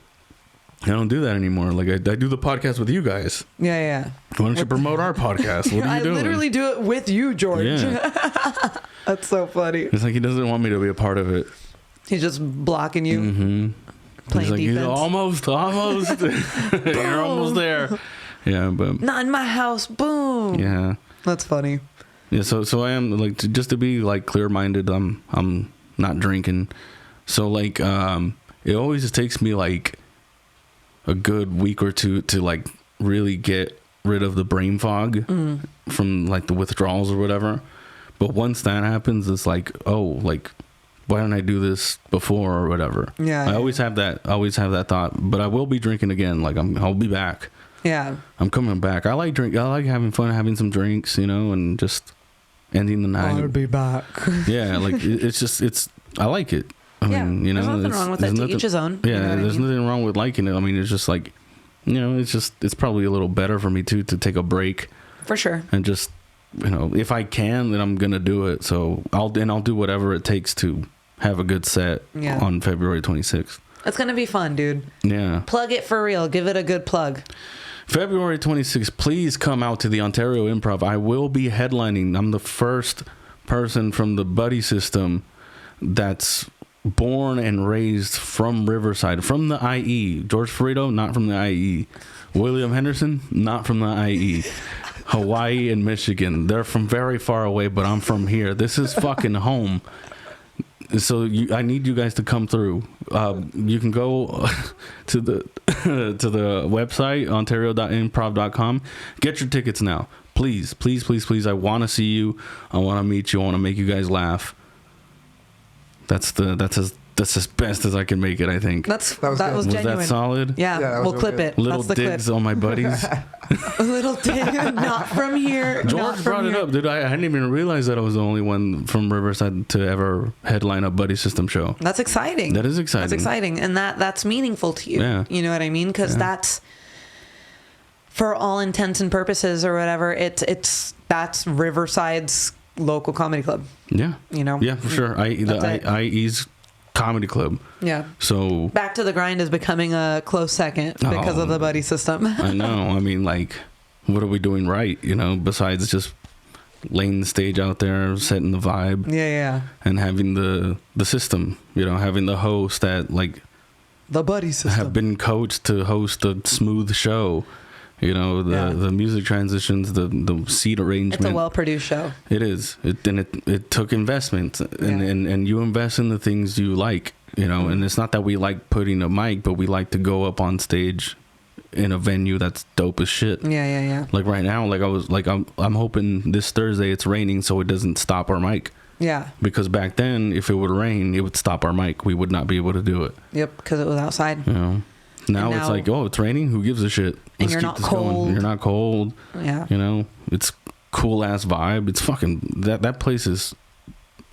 I don't do that anymore. Like I do the podcast with you guys. Yeah. Why don't you promote our podcast? What are you doing? I literally do it with you, George. Yeah. That's so funny. It's like he doesn't want me to be a part of it. He's just blocking you. Mm-hmm. Playing like, defense. Almost. You're almost there. Yeah, but not in my house. Boom. Yeah. That's funny. Yeah, so I am like just to be like clear-minded. I'm not drinking, so like it always just takes me like a good week or two to like really get rid of the brain fog from like the withdrawals or whatever. But once that happens, it's like, oh, like why didn't I do this before or whatever? Yeah. I always have that thought. But I will be drinking again. Like I'll be back. Yeah. I'm coming back. I like having fun, having some drinks, and just ending the night. I'll be back. Yeah, like I like it. I mean, there's nothing wrong with it. To each his own. Yeah, there's nothing wrong with liking it. I mean, it's just like, it's probably a little better for me too to take a break. For sure. And just, if I can, then I'm gonna do it. So I'll do whatever it takes to have a good set on February 26th. It's gonna be fun, dude. Yeah. Plug it for real. Give it a good plug. February 26th, please come out to the Ontario Improv. I will be headlining. I'm the first person from the buddy system that's born and raised from Riverside, from the IE. George Ferrito, not from the IE. William Henderson, not from the IE. Hawaii and Michigan, they're from very far away, but I'm from here. This is fucking home. So I need you guys to come through. You can go to the website ontario.improv.com. Get your tickets now, please. I want to see you. I want to meet you. I want to make you guys laugh. That's as best as I can make it. I think that was genuine. Was that solid? Yeah, we'll clip it. Little That's the digs clip. on my buddies. A little dig, not from here. George brought it up, dude. I hadn't even realized that I was the only one from Riverside to ever headline a buddy system show. That's exciting. That is exciting. That's exciting, and that's meaningful to you. Yeah. You know what I mean? Because that's, for all intents and purposes or whatever, that's Riverside's local comedy club. Yeah. Yeah, for sure. IE's comedy club. Yeah. So Back to the Grind is becoming a close second because of the buddy system. I know. I mean, like, what are we doing right? Besides just laying the stage out there, setting the vibe. Yeah. And having the system. Having the host that like the buddy system have been coached to host a smooth show. The music transitions, the seat arrangement. It's a well-produced show. It is. It took investment, and you invest in the things you like, and it's not that we like putting a mic, but we like to go up on stage in a venue that's dope as shit. Yeah. Like right now, like I was like I'm hoping this Thursday it's raining so it doesn't stop our mic. Yeah. Because back then, if it would rain, it would stop our mic. We would not be able to do it. Yep, because it was outside. You know. Now it's like, oh, it's raining. Who gives a shit? And you're not cold. You're not cold. Yeah. You know, it's cool ass vibe. It's fucking that place is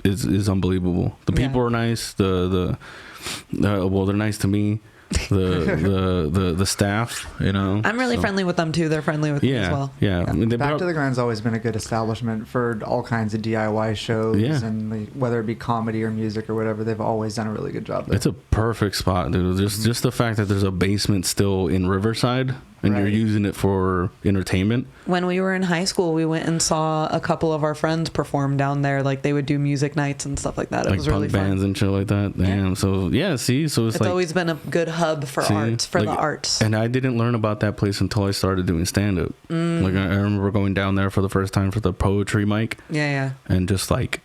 unbelievable. The people are nice. Well, they're nice to me. The staff, you know. I'm really friendly with them too. They're friendly with me as well. Yeah. I mean, Back to the Grind's always been a good establishment for all kinds of DIY shows, and whether it be comedy or music or whatever, they've always done a really good job there. It's a perfect spot, dude. Just the fact that there's a basement still in Riverside and you're using it for entertainment. When we were in high school, we went and saw a couple of our friends perform down there. Like they would do music nights and stuff like that. It was really fun. Bands and shit like that. Damn. Yeah. So it's like, always been a good hub for arts, for the arts. And I didn't learn about that place until I started doing stand up. Like I remember going down there for the first time for the poetry mic. Yeah. And just like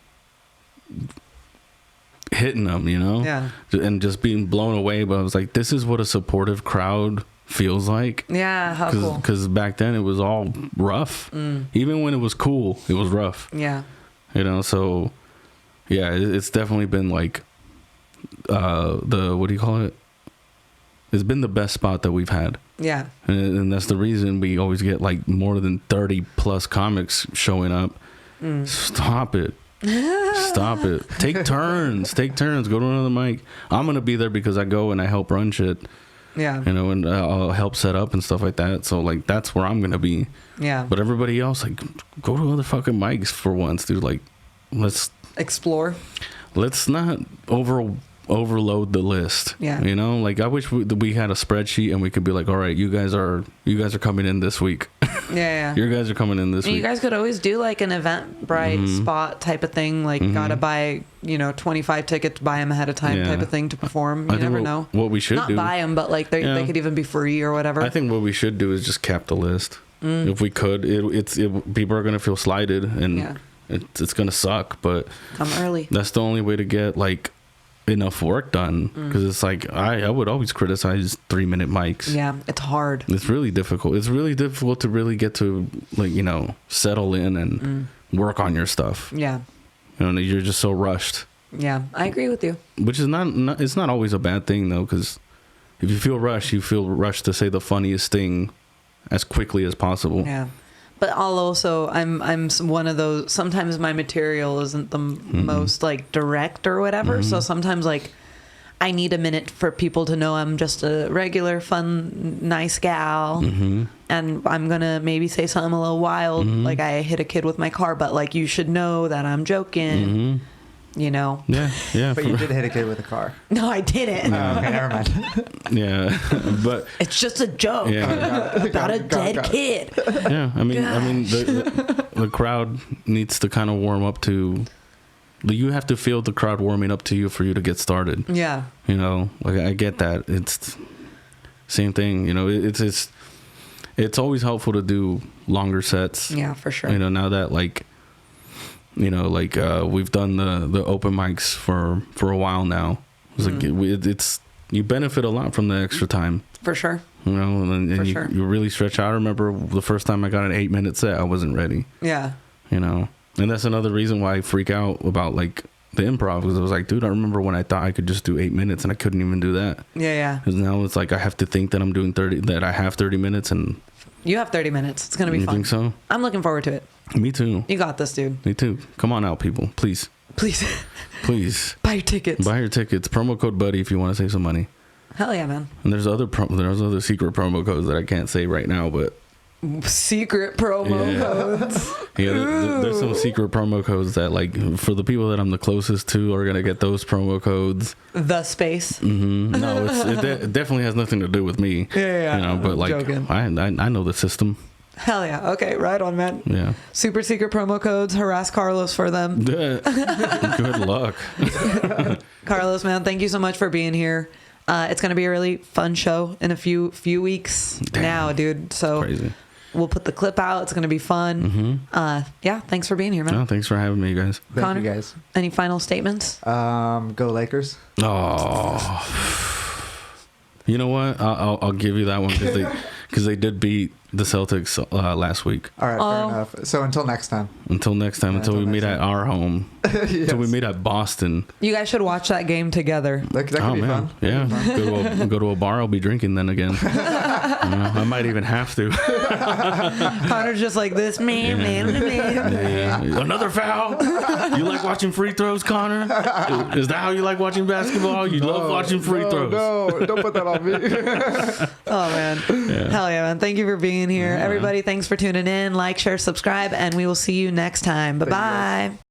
hitting them, you know? Yeah. And just being blown away. But I was like, this is what a supportive crowd feels like. Yeah, how cool. Because back then it was all rough. Even when it was cool, it was rough. Yeah. You know, so yeah, it's definitely been like what do you call it? It's been the best spot that we've had. Yeah. And that's the reason we always get like more than 30 plus comics showing up. Stop it. Stop it. Take turns. Go to another mic. I'm going to be there because I go and I help run shit. Yeah. You know, and I'll help set up and stuff like that. So, like, that's where I'm going to be. Yeah. But everybody else, like, go to other fucking mics for once, dude. Like, let's... explore. Let's not overload the list. Yeah. You know, like, I wish we had a spreadsheet and we could be like, all right, you guys are coming in this week. Yeah. You guys are coming in this week. You guys could always do, like, an Eventbrite spot type of thing. Like, gotta buy, 25 tickets, buy them ahead of time type of thing to perform. You never know. What we should not do. Not buy them, but, like, they could even be free or whatever. I think what we should do is just cap the list. If we could. People are going to feel slighted, and it's going to suck, but... come early. That's the only way to get, like, enough work done, because it's like I would always criticize 3-minute mics. Yeah, it's hard. It's really difficult. It's really difficult to really get to, like, settle in and work on your stuff. Yeah. You're just so rushed. Yeah, I agree with you. Which is not it's not always a bad thing though, because if you feel rushed to say the funniest thing as quickly as possible. Yeah. But I'm one of those, sometimes my material isn't the most, like, direct or whatever. So sometimes, like, I need a minute for people to know I'm just a regular, fun, nice gal. And I'm going to maybe say something a little wild, like I hit a kid with my car, but, like, you should know that I'm joking. Yeah. But you did hit a kid with a car. No, I didn't. Oh, okay, never mind. Yeah, but it's just a joke about a dead kid. Yeah, I mean, the crowd needs to kind of warm up to. You have to feel the crowd warming up to you for you to get started. Yeah. Like, I get that. It's same thing. It's always helpful to do longer sets. Yeah, for sure. Now that we've done the open mics for a while now. It's like you benefit a lot from the extra time. For sure. And you really stretch out. I remember the first time I got an 8-minute set, I wasn't ready. Yeah. And that's another reason why I freak out about, like, the improv, because I was like, dude, I remember when I thought I could just do 8 minutes and I couldn't even do that. Yeah. Because now it's like I have to think that I'm doing 30, that I have 30 minutes and... You have 30 minutes. It's going to be fun. You think so? I'm looking forward to it. Me too. You got this, dude. Me too. Come on out, people. Please. Please. Buy your tickets. Promo code BUDDY if you want to save some money. Hell yeah, man. And there's other secret promo codes that I can't say right now, but... Secret promo codes. Yeah, there's some secret promo codes that, like, for the people that I'm the closest to are going to get those promo codes. The space? No, it definitely has nothing to do with me. Yeah. But, like, I know the system. Hell yeah. Okay, right on, man. Yeah. Super secret promo codes. Harass Carlos for them. Good luck. Carlos, man, thank you so much for being here. It's going to be a really fun show in a few weeks. Damn. Now, dude. So crazy. We'll put the clip out. It's going to be fun. Thanks for being here, man. No, thanks for having me, guys. Connor, Thank you, guys. Any final statements? Go Lakers. Oh. You know what? I'll give you that one because they did beat the Celtics last week. All right, fair enough. So until next time. Until we meet at our home. Yes. Until we meet at Boston. You guys should watch that game together. That could be fun. Yeah. Go to a bar. I'll be drinking then again. I might even have to. Connor's just like this. Man. Another foul. You like watching free throws, Connor? Is that how you like watching basketball? You love watching free throws. No, don't put that on me. Oh, man. Yeah. Hell yeah, man. Thank you for being here. Everybody, thanks for tuning in. Like, share, subscribe, and we will see you next time. Bye-bye.